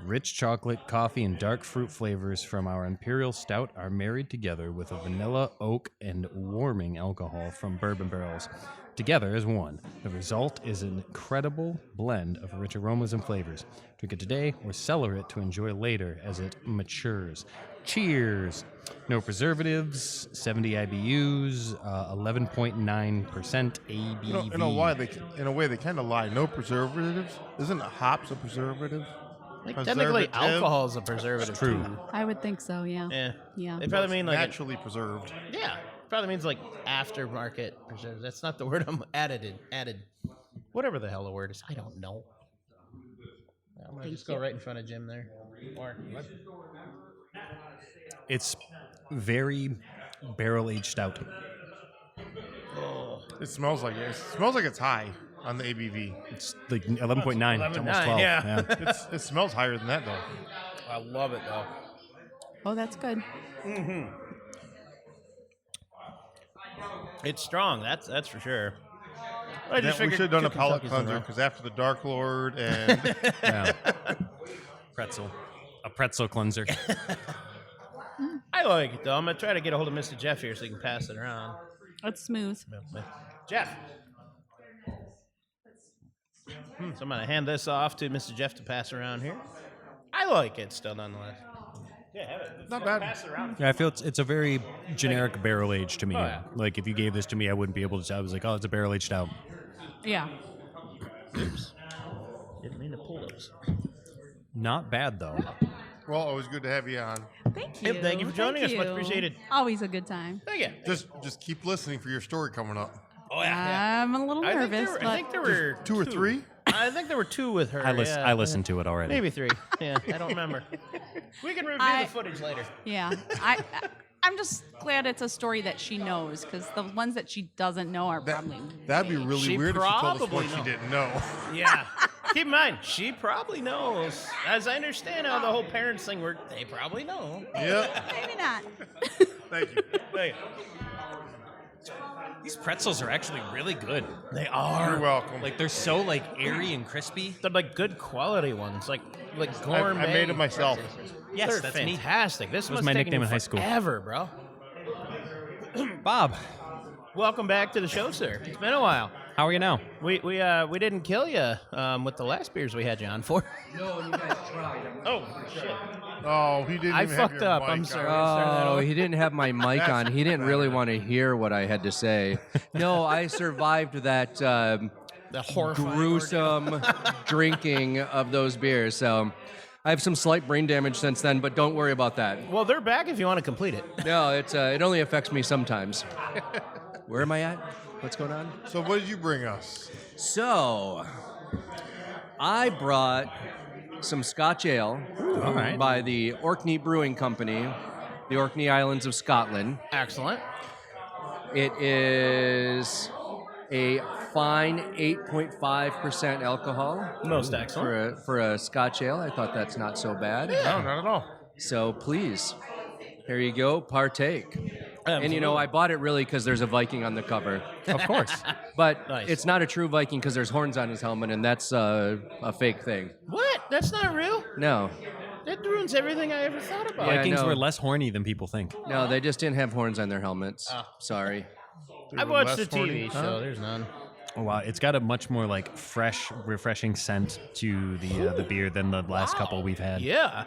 Rich chocolate, coffee, and dark fruit flavors from our Imperial Stout are married together with a vanilla, oak, and warming alcohol from bourbon barrels, together as one. The result is an incredible blend of rich aromas and flavors. Drink it today or cellar it to enjoy later as it matures. Cheers! No preservatives, 70 IBUs, 11.9% ABV. You know why in a way they kind of lie. No preservatives. Isn't hops a preservative? Like, technically, Preservative? alcohol is a preservative. True. Too. I would think so. Yeah. Yeah. Yeah. They probably mean like Naturally preserved. yeah. Probably means like aftermarket preservative. That's not the word I'm added. Whatever the hell the word is, I don't know. I'm gonna just go right in front of Jim there. Or It's very barrel-aged stout. It smells like it. It smells like it's high on the ABV. It's like 11.9. It's almost 11.9, 12. yeah. It smells higher than that though. I love it though. Oh, that's good. It's strong. That's for sure. I Yeah, just we figured should have done a two palate Kentuckys in cleanser row. because after the Dark Lord and Yeah. Pretzel. A pretzel cleanser. I like it though. I'm gonna try to get a hold of Mr. Jeff here so he can pass it around. It's smooth. Jeff. So I'm gonna hand this off to Mr. Jeff to pass around here. I like it still nonetheless. Yeah, have it. Not bad. Pass it around. Yeah, I feel it's a very generic barrel age to me. Oh, yeah. Like if you gave this to me, I wouldn't be able to tell. I was like, oh, it's a barrel aged stout. Yeah. Didn't mean to pull those. Not bad though. well, always good to have you on. Thank you. Yep, thank you for joining us. Much appreciated. Always a good time. Thank you. Just keep listening for your story coming up. Oh yeah. I'm a little I think nervous, there, but I think there were Two or three? I think there were two with her. I listened to it already. Maybe three. Yeah, I don't remember. We can review the footage later. yeah, I'm just glad it's a story that she knows because the ones that she doesn't know are probably. That'd be really She weird if she told us probably what she knows. didn't know. Yeah. Keep in mind, she probably knows. As I understand how the whole parents thing works, they probably know. Yep. Maybe not. Thank you. Hey, These pretzels are actually really good. they are. You're welcome. Like they're so like airy and crispy. They're like good quality ones, like gourmet. I made it myself. Yes, They're that's me. fantastic. This was must my taken nickname you in high school. Forever, bro. Bob, Welcome back to the show, sir. It's been a while. how are you now? We didn't kill you with the last beers we had you on for. No, you guys tried. Oh shit! Oh, he didn't. I even have fucked your up. mic I'm on. sorry. Start that Oh, over. he didn't have my mic on. He didn't really want to hear what I had to say. No, I survived that The horrifying gruesome drinking of those beers. So I have some slight brain damage since then, but don't worry about that. Well, they're back if you want to complete it. No, it only affects me sometimes. Where am I at? What's going on? So what did you bring us? So, I brought some Scotch Ale by the Orkney Brewing Company, the Orkney Islands of Scotland. Excellent. It is a fine 8.5% alcohol. Most excellent. For a Scotch Ale. I thought that's not so bad. No, not at all. So please, here you go, partake. And Absolutely. I bought it really because there's a Viking on the cover. Of course. But Nice. it's not a true Viking because there's horns on his helmet, and that's a fake thing. What? That's not real. No, That ruins everything I ever thought about. Yeah, Vikings no. were less horny than people think. no, they just didn't have horns on their helmets. Sorry. I watched the Less horny, TV show. There's none. Oh, wow, it's got a much more like fresh, refreshing scent to the beer than the last couple we've had. Yeah.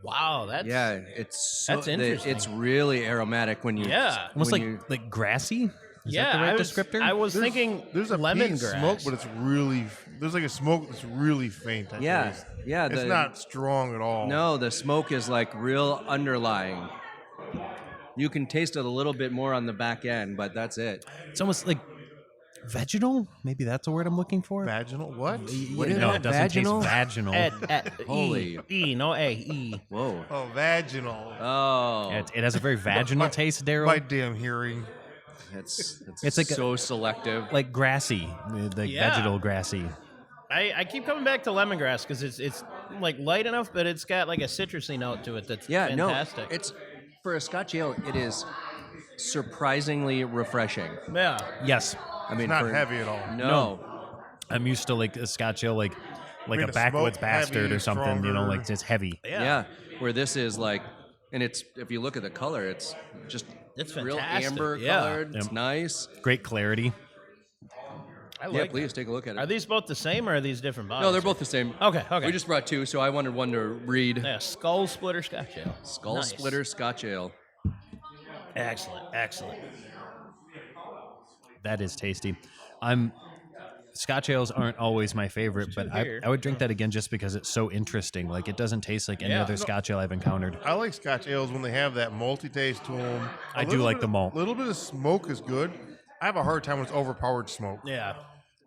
Wow, that's Yeah, it's so, That's interesting. It's really aromatic when you. Yeah. Almost when like you- like grassy. Is yeah. that the right I was, descriptor? I was thinking There's a lemongrass. peat smoke, but it's really there's like a smoke that's really faint. I Yeah, taste. yeah. It's not strong at all. No, the smoke is like real underlying. You can taste it a little bit more on the back end, but that's it. It's almost like vaginal. Maybe that's the word I'm looking for. Vaginal? What? What is No, that? it doesn't Vaginal? taste vaginal. Holy. No A, E. Whoa. Oh, vaginal. Oh, It has a very vaginal taste, My Daryl. damn hearing. it's It's like so selective. Like grassy, like Yeah. vegetal grassy. I keep coming back to lemongrass because it's like light enough, but it's got like a citrusy note to it that's Yeah, fantastic. no, it's for a Scotch ale. It is surprisingly refreshing. Yeah. Yes, I mean, Not for- heavy at all. No. I'm used to like a Scotch ale, like mean, a a backwoods smoke, bastard heavy, or something. You know, stronger. like it's heavy. Yeah. Where this is like, and it's if you look at the color, it's just It's real fantastic. amber Yeah. colored. It's Yep. nice. Great clarity. I Yeah, like please take a look at it. Are these both the same or are these different bottles? No, they're both the same. Okay, okay. We just brought two, so I wanted one to read. Yeah, Skull Splitter Scotch Ale. Skull Nice. Splitter Scotch Ale. Excellent, excellent. That is tasty. Scotch ales aren't always my favorite, but here. I would drink that again just because it's so interesting. Like it doesn't taste like any Yeah. other Scotch ale I've encountered. I like Scotch ales when they have that malty taste to them. I do like the malt. A little bit of smoke is good. I have a hard time when it's overpowered smoke. Yeah.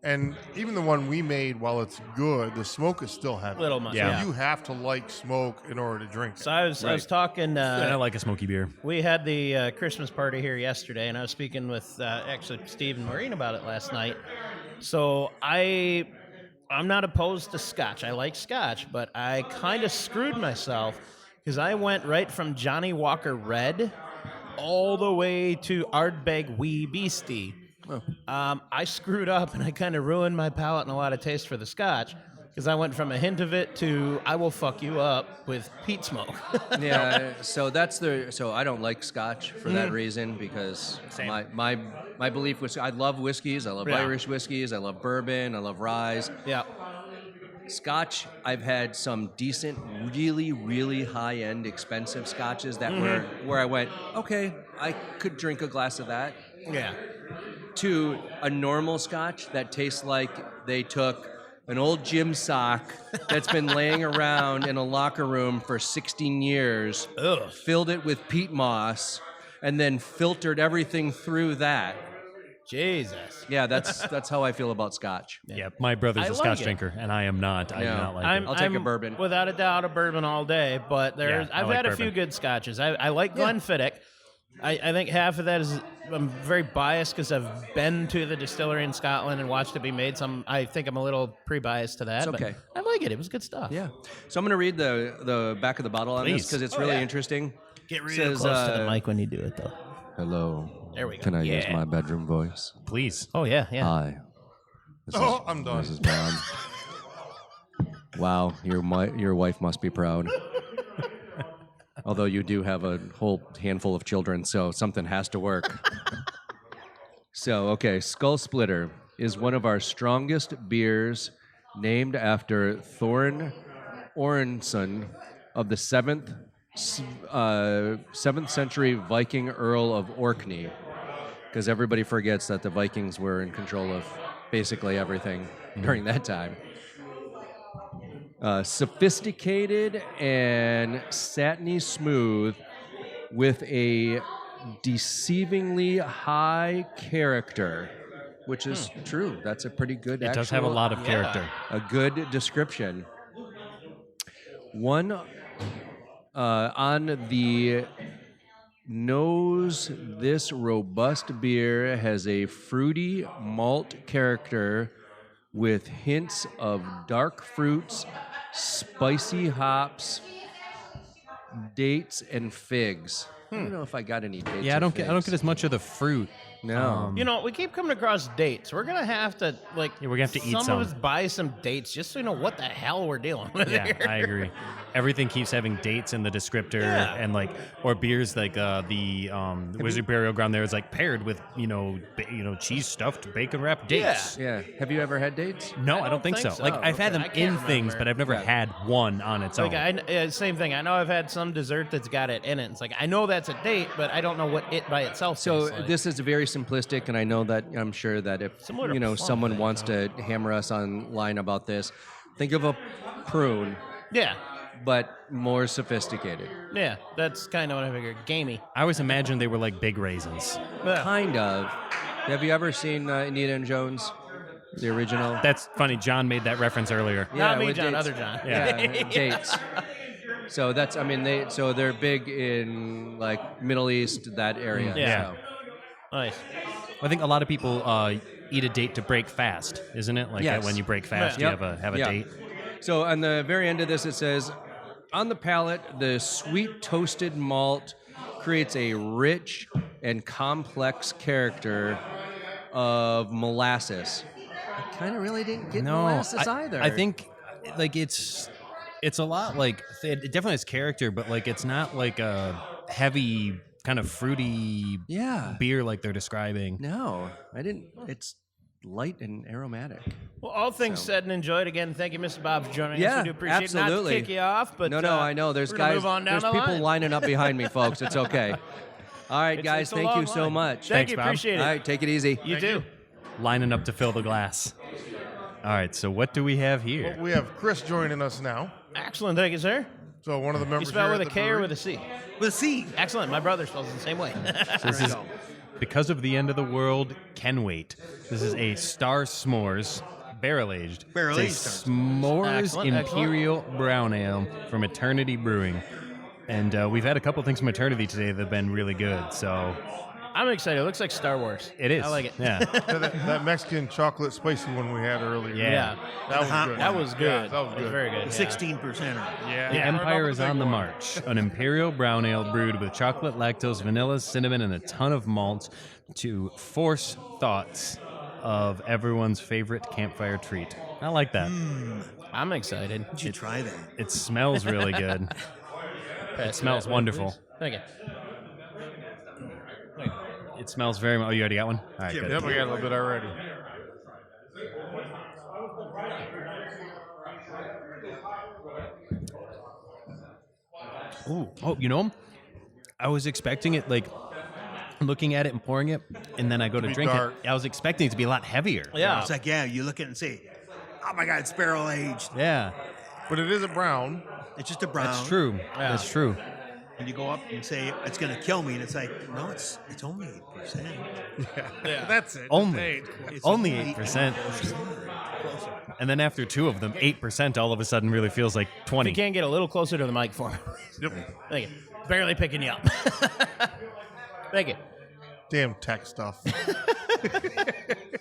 And even the one we made, while it's good, the smoke is still heavy. Little much. Yeah. So you have to like smoke in order to drink it. So I was talking. And I like a smoky beer. We had the Christmas party here yesterday, and I was speaking with actually Steve and Maureen about it last night. So I'm not opposed to Scotch. I like Scotch, but I kind of screwed myself because I went right from Johnny Walker Red all the way to Ardbeg Wee Beastie. I screwed up, and I kind of ruined my palate and a lot of taste for the Scotch because I went from a hint of it to I will fuck you up with peat smoke. Yeah, so so I don't like Scotch for that reason because my belief was I love whiskeys, I love Yeah. Irish whiskeys, I love bourbon, I love rye. Yeah. Scotch, I've had some decent, really, really high-end, expensive scotches that were where I went, okay, I could drink a glass of that. Yeah. To a normal scotch that tastes like they took an old gym sock that's been laying around in a locker room for 16 years, filled it with peat moss, and then filtered everything through that. Jesus. Yeah, that's how I feel about scotch. Yeah, my brother's I a like Scotch it. drinker, and I am not. I do Yeah. not like I'm, it. I'll take a I'm bourbon. Without a doubt, a bourbon all day. But Yeah, I I've like had a few bourbon. good scotches. I like Glenfiddich. I think half of that is I'm very biased because I've been to the distillery in Scotland and watched it be made. So I think I'm a little pre-biased to that. It's but okay. I like it. It was good stuff. Yeah. So I'm going to read the back of the bottle on this Please. because it's Oh, really yeah. interesting. Get real Says, close to the mic when you do it, though. Hello. There we go. Can I use Yeah. my bedroom voice? Please. Oh yeah, yeah. Hi. Oh, I'm done. This is Bob. Wow, your wife must be proud. Although you do have a whole handful of children, so something has to work. So, okay, Skull Splitter is one of our strongest beers, named after Thorin Ornsson of the 7th century Viking Earl of Orkney. Because everybody forgets that the Vikings were in control of basically everything during that time. Sophisticated and satiny smooth with a deceivingly high character, which is true. That's a pretty good. It does have a lot of character. A good description. One on the nose, this robust beer has a fruity malt character with hints of dark fruits, spicy hops, dates, and figs. I don't know if I got any dates. Yeah, I don't figs. get as much of the fruit. No. You know, we keep coming across dates. We're gonna have to like. Yeah, we're gonna have to eat some some. of us buy some dates just so you know what the hell we're dealing with. Yeah, here. I agree. Everything keeps having dates in the descriptor, Yeah. and like, or beers like the Wizard Burial Ground. There is like paired with cheese stuffed bacon wrapped dates. Yeah. Have you ever had dates? No, I don't think so. Like I've had them I can't in things, remember. but I've never had one on its own. Like same thing. I know I've had some dessert that's got it in it. It's like I know that's a date, but I don't know what it by itself. So tastes like. this is very simplistic, and I know that I'm sure that if Similar to plum, someone I think, wants to hammer us online about this, think of a prune, Yeah, but more sophisticated. yeah, that's kind of what I figured. Gamey. I always imagined they were like big raisins. Yeah. Kind of. Have you ever seen Indiana and Jones, the original? That's funny. John made that reference earlier. Not me, with John. dates. Other John. Yeah, dates. So that's they're big in like Middle East, that area. Yeah. So. Nice. I think a lot of people eat a date to break fast, isn't it? Like Yes. when you break fast, Yeah. you have a Yeah. date. So on the very end of this, it says, on the palate, the sweet toasted malt creates a rich and complex character of molasses. I kind of really didn't get molasses either. I think like it's a lot like it definitely has character, but like it's not like a heavy kind of fruity beer like they're describing. No, I didn't. It's light and aromatic. Well, all things said and enjoyed. Again, thank you, Mr. Bob, for joining us. We do appreciate absolutely. it. Not to kick you off, but no, I know. There's we're gonna guys. move on down There's the people line. lining up behind me, folks. It's okay. All right, guys. it's a Thank you long so line. much. Thank you. Bob. Appreciate it. All right, take it easy. You too. Lining up to fill the glass. All right, so what do we have here? We have Chris joining us now. Excellent. Thank you, sir. So one of the You members spell here with at a the K or brewery. with a C? With a C. Excellent. My brother spells it the same way. This is Because of the End of the World Can Wait. This is a Star S'mores barrel aged. Barrel-aged It's a Star S'mores Excellent, Imperial Brown Ale from Eternity Brewing. And we've had a couple things from Eternity today that have been really good. So I'm excited. It looks like Star Wars. it is. I like it. Yeah. Yeah, that Mexican chocolate spicy one we had earlier. Yeah. That was good. That was good. Yeah, that was good. very good. The 16%er. Yeah. The Empire is on the march. An imperial brown ale brewed with chocolate, lactose, vanilla, cinnamon, and a ton of malt to force thoughts of everyone's favorite campfire treat. I like that. I'm excited. You should try that. It smells really good. It smells wonderful. Thank you. It smells very much. Oh, you already got one? All right, good. Yep, we got a little bit already. Ooh. Oh, you know, I was expecting it like looking at it and pouring it, and then I go to be drink dark. it. I was expecting it to be a lot heavier. Yeah. It's like, you look at it and say, oh my God, it's barrel aged. Yeah. But it is a brown. It's just a brown. That's true. That's true. And you go up and say, it's going to kill me. And it's like, no, it's only 8%. Yeah, that's it. Only. It's Only only 8%. 8%. And then after two of them, 8% all of a sudden really feels like If 20. you can't get a little closer to the mic for me. Yep. Thank you. Barely picking you up. Thank you. Damn tech stuff.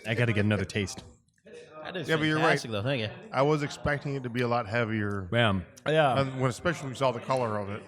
I got to get another taste. That is Yeah, but you're right. fantastic, though. Thank you. I was expecting it to be a lot heavier. Bam. Yeah. Especially when we saw the color of it.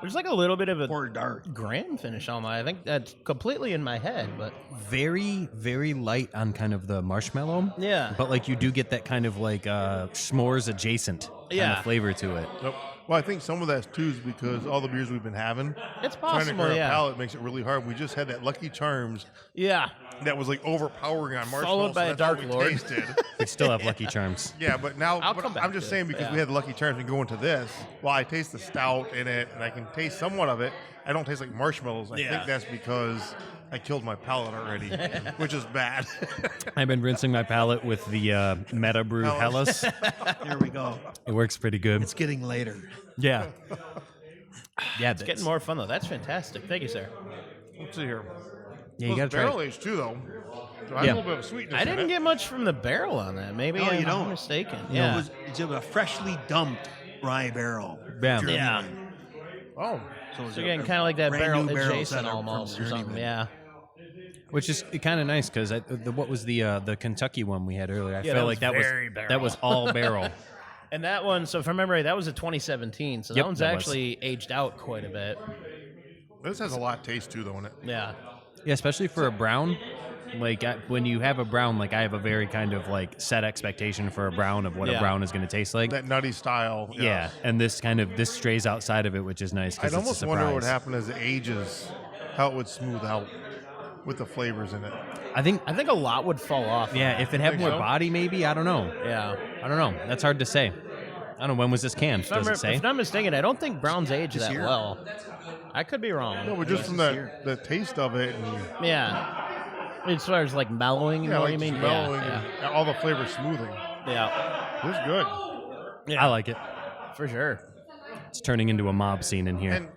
There's like a little bit of a Or dark. graham finish on my. I think that's completely in my head, but Very, very light on kind of the marshmallow. Yeah. But like you do get that kind of like s'mores adjacent kind Yeah. of flavor to it. Yep. Well, I think some of that too is because all the beers we've been having. It's Trying to possible, clear yeah. a palate makes it really hard. We just had that Lucky Charms Yeah. that was like overpowering on marshmallows. Followed by so a that's all Dark we Lord. tasted. We still have Lucky Charms. Yeah, but now I'll come back I'm just to saying it, because yeah. we had the Lucky Charms and go into this. Well, I taste the stout in it, and I can taste somewhat of it. I don't taste like marshmallows. I Yeah. think that's because I killed my palate already, which is bad. I've been rinsing my palate with the MetaBrew Hellas. There we go. It works pretty good. It's getting later. Yeah. Yeah, It's getting more fun, though. That's fantastic. Thank you, sir. Let's see here. Yeah, you Well, gotta it's try barrel it. aged too, though. So I have Yeah. a little bit of sweetness. I in didn't it. get much from the barrel on that. Maybe No, you I'm don't. mistaken. No, Yeah. it's a freshly dumped rye barrel. Yeah. Journeyman. Yeah. Oh, So, it's So a- again, a kind of like that brand barrel new barrels adjacent that are from almost or something. Journeyman. Yeah. Which is kind of nice because what was the Kentucky one we had earlier? I Yeah, felt that like that was was very barrel. that was all barrel. And that one, so if I remember right, that was a 2017. So that Yep, one's that was. actually aged out quite a bit. this has a lot of taste too, though, in it. Yeah. Yeah, especially for a brown. Like when you have a brown, like I have a very kind of like set expectation for a brown of what Yeah. a brown is going to taste like. That nutty style. Yeah, and this strays outside of it, which is nice. 'Cause I'd it's a almost wonder what surprise. happened as it ages, how it would smooth out with the flavors in it. I think a lot would fall off. Yeah, if it had Think more so? body, maybe. I don't know. Yeah. I don't know. That's hard to say. I don't know. When was this canned? If Does I'm, it say? if I'm mistaken, I don't think Brown's age This that year. well. I could be wrong. No, but just from the taste of it, and Yeah. As far as like mellowing, you know what I mean? smelling, Yeah. and all the flavors smoothing. Yeah. It's good. I like it. For sure. It's turning into a mob scene in here.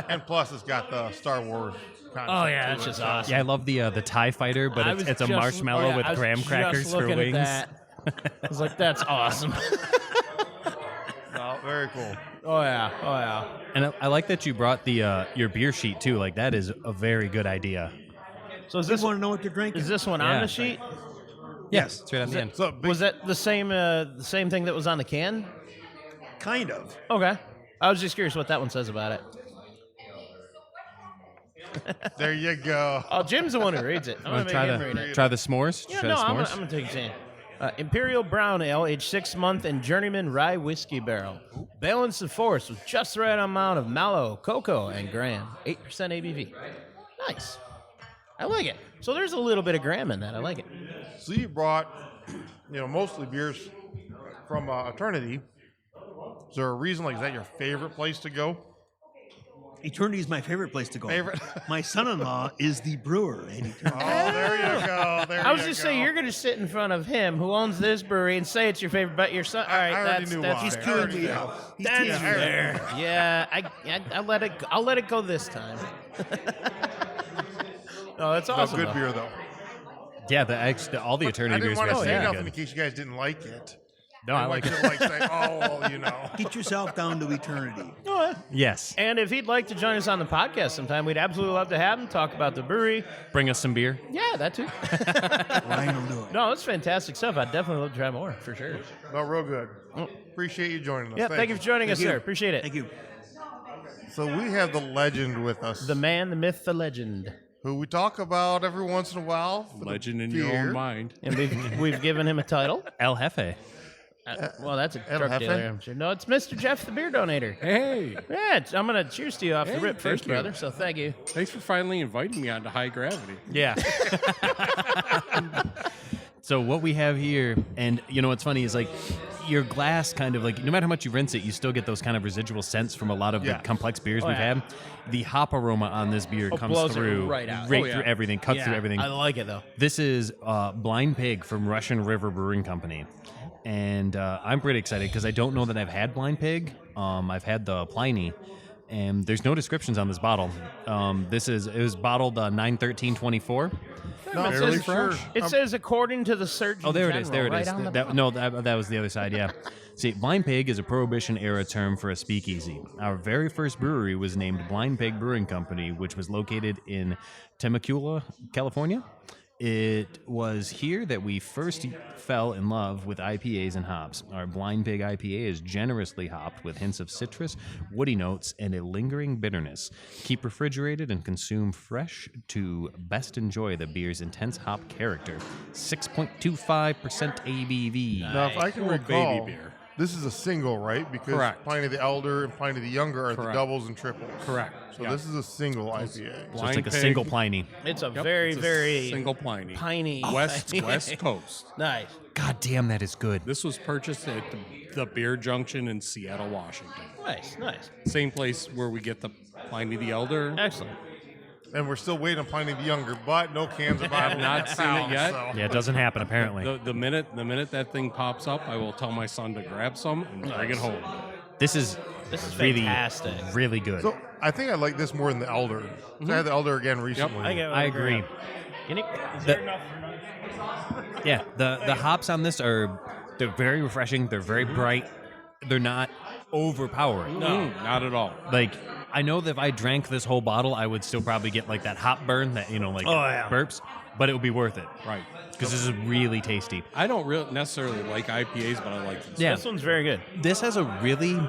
And plus, it's got the Star Wars concept. Oh, yeah, to that's it, just so- awesome. Yeah, I love the TIE fighter, but I it's, was it's a just- marshmallow oh, yeah, with I was graham just crackers for looking at wings. that. I was like, that's awesome. No, very cool. Oh, yeah. Oh, yeah. And I like that you brought the your beer sheet too. Like that is a very good idea. So is They this want to know what they're drinking. is this one on Yeah. the sheet? Yes, it's right on the end. So big, Was that the same thing that was on the can? Kind of. Okay. I was just curious what that one says about it. there you go. Oh, Jim's the one who reads it. I'm Wanna gonna try make him read the it. try the s'mores. Yeah, Try no, the I'm s'mores. gonna take a chance. Imperial Brown Ale, aged 6 month in Journeyman Rye Whiskey Barrel. Balance of force with just the right amount of mallow, cocoa, and graham. 8% ABV. Nice. I like it. So there's a little bit of graham in that. I like it. So you brought, mostly beers from Eternity. Is there a reason? Like, is that your favorite place to go? Eternity is my favorite place to go. Favorite? My son-in-law is the brewer at Eternity. Oh, there you go. There I was you just go. saying, you're going to sit in front of him who owns this brewery and say it's your favorite, but your son. All right, I already that's knew that's why. He's I fair. already killing me knew. out. He's That's teasing me. fair. Yeah, I'll let it go this time. No, that's No, awesome. good though. beer, though. Yeah, all the I eternity didn't beers want are to say very nothing in good. case you guys didn't like it. No, I like it. Like say, oh, well, Get yourself down to Eternity. Yes. And if he'd like to join us on the podcast sometime, we'd absolutely love to have him talk about the brewery. Bring us some beer. Yeah, that too. Ryan will do it. No, it's fantastic stuff. I'd definitely love to try more, for sure. No, real good. Appreciate you joining us. Yeah, thank you for joining us, you. sir. Appreciate it. Thank you. So we have the legend with us, The man, the myth, the legend. who we talk about every once in a while. for the Legend in your beer. own mind. And we've given him a title. El Jefe. Well, that's a El drug Jefe? dealer, I'm sure. No, it's Mr. Jeff, the beer donator. Hey, Yeah, I'm going to cheers to you off the Hey, rip thank first, you. brother. So thank you. thanks for finally inviting me onto High Gravity. Yeah. So what we have here, and what's funny is like your glass kind of like no matter how much you rinse it, you still get those kind of residual scents from a lot of Yeah. the complex beers Oh, we've yeah. had. The hop aroma on this beer comes blows it through right out. right Oh, yeah. through everything, cuts Yeah, through everything. I like it, though. This is Blind Pig from Russian River Brewing Company. And I'm pretty excited because I don't know that I've had Blind Pig. I've had the Pliny, and there's no descriptions on this bottle. It was bottled 9/13/24. No, Fairly it says, fresh. It says according to the Surgeon Oh, there it is. There General, it is. right on the That, bottom. no, that was the other side. Yeah. See, Blind Pig is a Prohibition era term for a speakeasy. Our very first brewery was named Blind Pig Brewing Company, which was located in Temecula, California. It was here that we first fell in love with IPAs and hops. Our Blind Pig IPA is generously hopped with hints of citrus, woody notes, and a lingering bitterness. Keep refrigerated and consume fresh to best enjoy the beer's intense hop character. 6.25% ABV. now, if I can Little recall, baby beer. This is a single, right? Because Correct. Pliny the Elder and Pliny the Younger are the Correct. doubles and triples. Correct. So Yep. this is a single IPA. So it's Blind like a Pig. single Pliny. It's a Yep, very, it's a very single Pliny. piney. West Coast. Nice. God damn, that is good. This was purchased at the Beer Junction in Seattle, Washington. Nice, nice. Same place where we get the Pliny the Elder. Excellent. And we're still waiting on Pliny the Younger, but no cans of bottled. Not seen it yet. So. Yeah, it doesn't happen apparently. The minute that thing pops up, I will tell my son to grab some and bring it home. This is really, fantastic. really good. So I think I like this more than the Elder. So I had the Elder again recently. I agree. Is there enough for none? Yeah, the hops on this they're very refreshing. They're very bright. They're not overpowering. No, not at all. Like, I know that if I drank this whole bottle, I would still probably get like that hop burn that, burps, but it would be worth it. Right. Because this is really tasty. I don't really necessarily like IPAs, but I like this. Yeah. This one's very good. This has a really,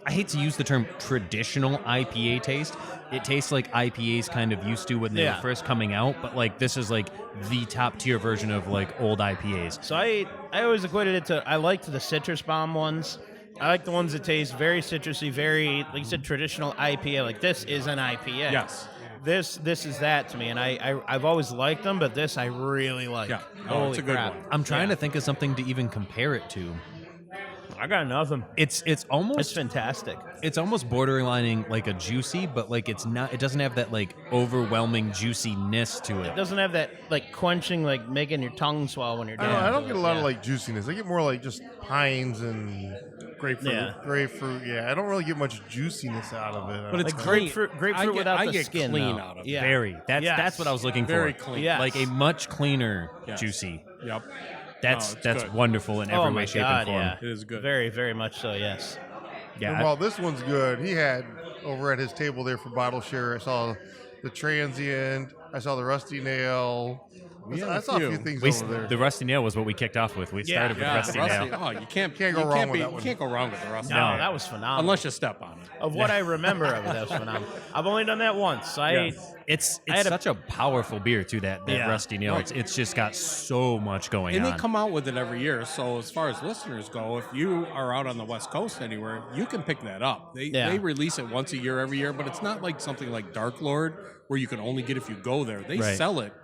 I hate to use the term traditional IPA taste. It tastes like IPAs kind of used to when they were first coming out, but like this is like the top tier version of like old IPAs. So I always equated it to, I liked the citrus bomb ones. I like the ones that taste very citrusy, very, like you said, traditional IPA. Like this is an IPA. Yes. This is that to me, and I've always liked them, but this I really like. Yeah. No, Holy it's a good crap. one. I'm trying to think of something to even compare it to. I got nothing. It's almost It's fantastic. It's almost borderlining like a juicy, but like it's not. It doesn't have that like overwhelming juiciness to it. It doesn't have that like quenching, like making your tongue swell when you're doing I don't get a lot of like juiciness. I get more like just pines and Grapefruit. Yeah. grapefruit. Yeah, I don't really get much juiciness out of it. But it's Like clean. grapefruit without I the get skin, clean though. out of it. Yeah. Very. That's Yes. what I was looking Very for. clean. Yes. Like a much cleaner Yes. juicy. Yep. That's it's that's good. wonderful in every Oh way, my shape, God, and form. yeah. It is good. Very, very much so. Yes. Yeah. And while this one's good, he had over at his table there for bottle share. I saw the Transient. I saw the Rusty Nail. I saw a few things over there. The Rusty Nail was what we kicked off with. We started with Rusty Nail. Oh, you can't go wrong with that one. You can't go wrong with the Rusty. No, Nail. that was phenomenal. Unless you step on it. Of what I remember of it, that was phenomenal. I've only done that once. So It's I had such a powerful beer too. That Yeah. Rusty Nail. It's just got so much going And on. they come out with it every year. So as far as listeners go, if you are out on the West Coast anywhere, you can pick that up. They release it once a year every year, but it's not like something like Dark Lord where you can only get if you go there. They Right. sell it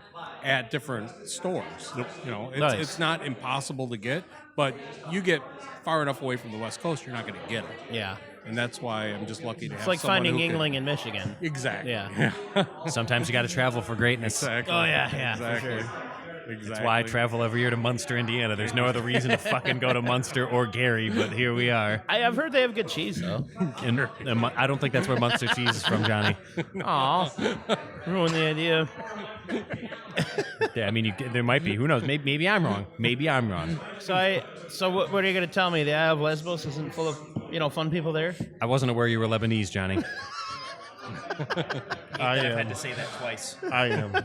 at different stores. You know, it's not impossible to get, but you get far enough away from the West Coast, you're not going to get it. Yeah. And that's why I'm just lucky to It's have like someone finding who can- Yingling in Michigan. Exactly. Yeah. Sometimes you got to travel for greatness. Exactly. Oh, yeah, exactly. for sure. Exactly. That's why I travel every year to Munster, Indiana. There's no other reason to fucking go to Munster or Gary, but here we are. I've heard they have good cheese, though. And I don't think that's where Munster cheese is from, Johnny. Aw. Ruin the idea. Yeah, I mean, there might be. Who knows? Maybe I'm wrong. Maybe I'm wrong. So what are you going to tell me? The Isle of Lesbos isn't full of, fun people there? I wasn't aware you were Lebanese, Johnny. I I've am. had to say that twice. I am.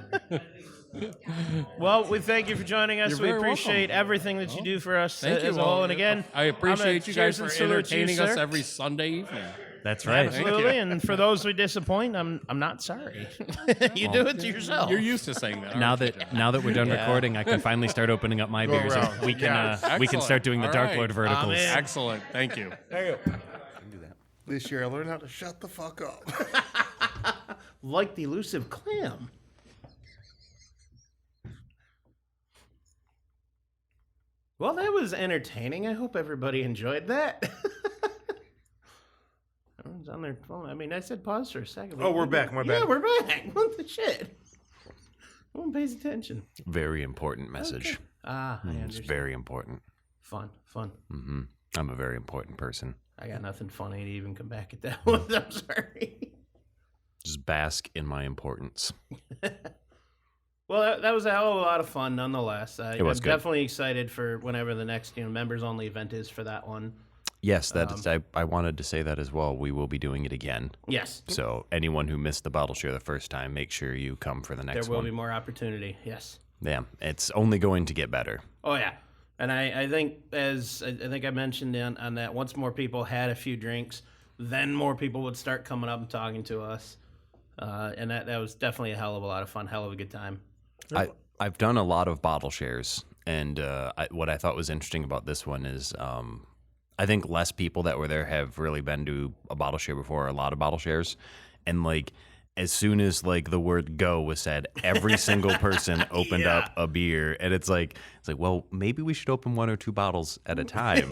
Well, we thank you for joining us. You're We very appreciate welcome. everything that you do for us Thank as you a whole. all. And again, I appreciate you guys cheers and for salute to you, entertaining us sir. every Sunday evening. That's right. Absolutely. And for those we disappoint, I'm not sorry. You do it to yourself. You're used to saying that. Now aren't you, that John? now that we're done recording, I can finally start opening up my Go beers. around. We can Yes. we can start doing the All Dark right. Lord verticals. Amen. Excellent. Thank you. There you go. This year I learned how to shut the fuck up. Like the elusive clam. Well, that was entertaining. I hope everybody enjoyed that. Everyone's on their phone. I mean, I said pause for a second. Oh, we're back. My Yeah, bad. we're back. What the shit? No one pays attention. Very important message. Ah, I It's understand. very important. Fun. Hmm. I'm a very important person. I got nothing funny to even come back at that one. I'm sorry. Just bask in my importance. Well, that was a hell of a lot of fun, nonetheless. It was I'm good. definitely excited for whenever the next members-only event is for that one. Yes, I wanted to say that as well. We will be doing it again. Yes. So anyone who missed the bottle share the first time, make sure you come for the next There will one. be more opportunity. Yes. Yeah, it's only going to get better. Oh yeah, and I think I mentioned on that, once more people had a few drinks, then more people would start coming up and talking to us, and that was definitely a hell of a lot of fun, hell of a good time. I've done a lot of bottle shares, and what I thought was interesting about this one is I think less people that were there have really been to a bottle share before, or a lot of bottle shares. And like, as soon as like the word go was said, every single person opened up a beer. And it's like, well, maybe we should open 1 or 2 bottles at a time.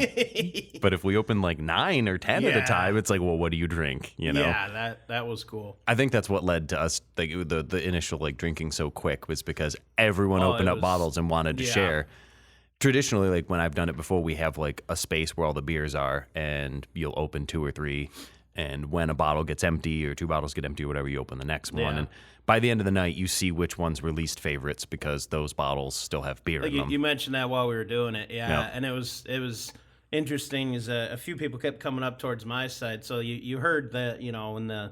But if we open like 9 or 10 at a time, it's like, well, what do you drink? You know? Yeah, that was cool. I think that's what led to us, like the initial like drinking so quick was because everyone opened up bottles and wanted to share. Traditionally, like when I've done it before, we have like a space where all the beers are, and you'll open 2 or 3. And when a bottle gets empty or 2 bottles get empty or whatever, you open the next one. And by the end of the night, you see which ones were least favorites because those bottles still have beer in them. You mentioned that while we were doing it, and it was interesting. Is a few people kept coming up towards my side, so you heard that in the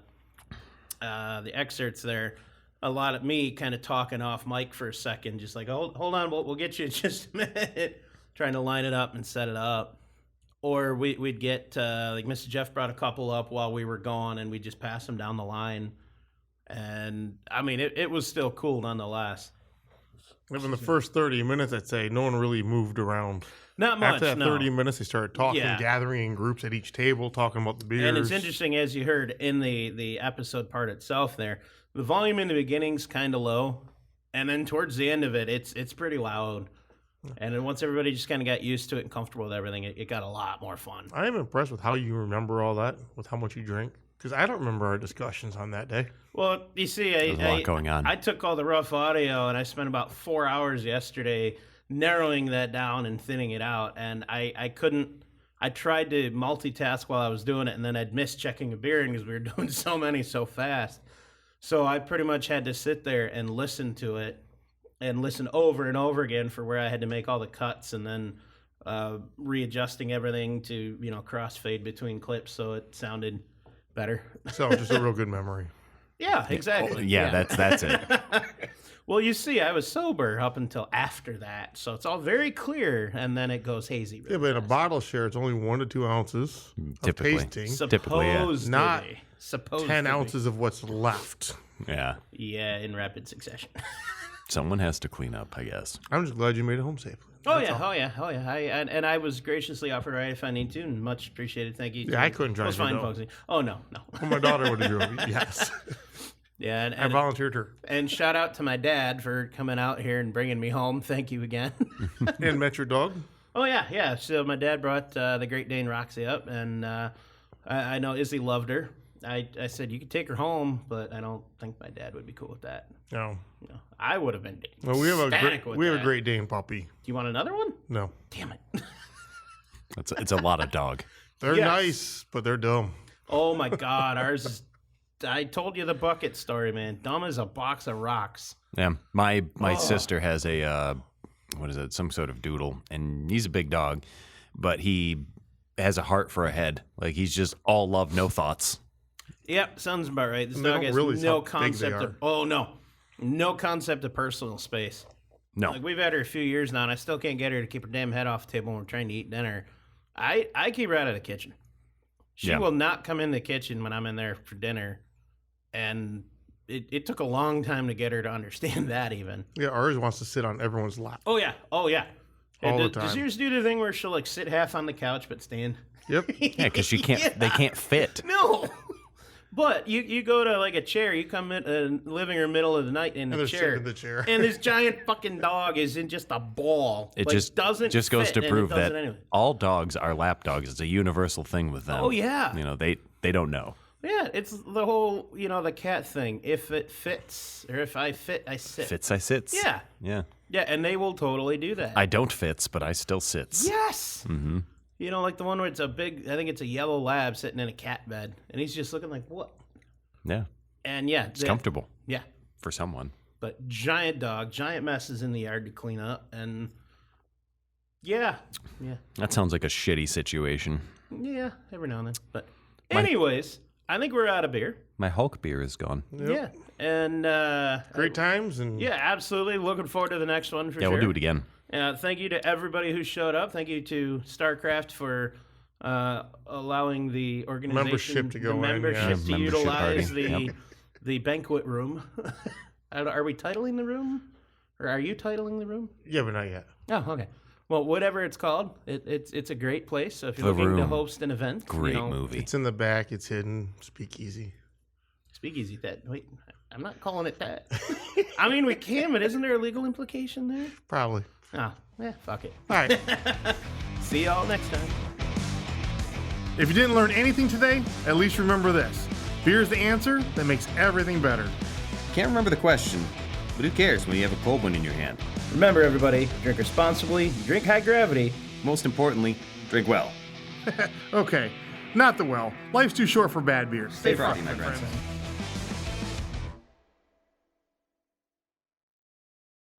excerpts there, a lot of me kind of talking off mic for a second, just like hold on, we'll get you in just a minute, trying to line it up and set it up. Or we'd get, like Mr. Jeff brought a couple up while we were gone, and we'd just pass them down the line. And, I mean, it was still cool nonetheless. In the first 30 minutes, I'd say no one really moved around. Not much, After that 30 minutes, they started talking, gathering in groups at each table, talking about the beers. And it's interesting, as you heard in the episode part itself there, the volume in the beginning's kind of low. And then towards the end of it, it's pretty loud. And then once everybody just kind of got used to it and comfortable with everything, it got a lot more fun. I am impressed with how you remember all that, with how much you drink. Because I don't remember our discussions on that day. Well, you see, There's a lot going on. I took all the rough audio, and I spent about 4 hours yesterday narrowing that down and thinning it out. And I couldn't. I tried to multitask while I was doing it, and then I'd miss checking a beer in because we were doing so many so fast. So I pretty much had to sit there and listen to it. And listen over and over again for where I had to make all the cuts, and then readjusting everything to crossfade between clips so it sounded better. So just a real good memory. Yeah, exactly. That's it. Well, you see, I was sober up until after that, so it's all very clear, and then it goes hazy. Really but in a bottle share, it's only 1 to 2 ounces typically. of tasting. Supposedly, not supposedly 10 ounces of what's left. Yeah. Yeah, in rapid succession. Someone has to clean up, I guess. I'm just glad you made it home safely. Oh yeah. And I was graciously offered a ride if I need to, and much appreciated. Thank you. Yeah, I couldn't drive. It was fine, folks. Oh no. Well, my daughter would have driven. Yes. Yeah, and I volunteered her. And shout out to my dad for coming out here and bringing me home. Thank you again. And met your dog? Oh yeah. So my dad brought the Great Dane Roxy up, and I know Izzy loved her. I said you could take her home, but I don't think my dad would be cool with that. No. I would have been. Well, we have a Great Dane puppy. Do you want another one? No. Damn it. It's a lot of dog. They're nice, but they're dumb. Oh my God, ours is. I told you the bucket story, man. Dumb as a box of rocks. Yeah, my sister has a what is it? Some sort of doodle, and he's a big dog, but he has a heart for a head. Like he's just all love, no thoughts. Yep, sounds about right. This dog has no concept of no concept of personal space. No. Like we've had her a few years now, and I still can't get her to keep her damn head off the table when we're trying to eat dinner. I keep her out of the kitchen. She will not come in the kitchen when I'm in there for dinner, and it took a long time to get her to understand that even. Yeah, ours wants to sit on everyone's lap. Oh yeah. All the time. Does yours do the thing where she'll like sit half on the couch but stand? Yep. Yeah, because she can't. They can't fit. No. But you go to like a chair, you come in living room middle of the night in the chair, and this giant fucking dog is in just a ball. It like, just doesn't just goes fit, to prove and it that does it anyway. all dogs are lap dogs. It's a universal thing with them. Oh yeah. They don't know. Yeah, it's the whole the cat thing. If it fits, or if I fit, I sit. Fits, I sits. Yeah. Yeah. Yeah, and they will totally do that. I don't fits, but I still sits. Yes. Mm-hmm. Like the one where it's I think it's a yellow lab sitting in a cat bed, and he's just looking like what. Yeah. And yeah. It's comfortable. Yeah. For someone. But giant dog, giant messes in the yard to clean up. And yeah. That sounds like a shitty situation. Yeah, every now and then. But anyways, I think we're out of beer. My Hulk beer is gone. Yep. Yeah. And great times. And yeah, absolutely. Looking forward to the next one for sure. Yeah, we'll do it again. Thank you to everybody who showed up. Thank you to StarCraft for allowing the organization membership to go to utilize party. the banquet room. Are we titling the room, or are you titling the room? Yeah, but not yet. Oh, okay. Well, whatever it's called, it's a great place. So if you're The looking to Room. host an event, Great movie. It's in the back. It's hidden. Speakeasy. Speakeasy. Wait, I'm not calling it that. I mean, we can, but isn't there a legal implication there? Probably. Oh, yeah, fuck it. All right. See y'all next time. If you didn't learn anything today, at least remember this. Beer is the answer that makes everything better. Can't remember the question, but who cares when you have a cold one in your hand? Remember, everybody, drink responsibly, drink high gravity. Most importantly, drink well. Okay, not the well. Life's too short for bad beers. Stay frothy, my friends.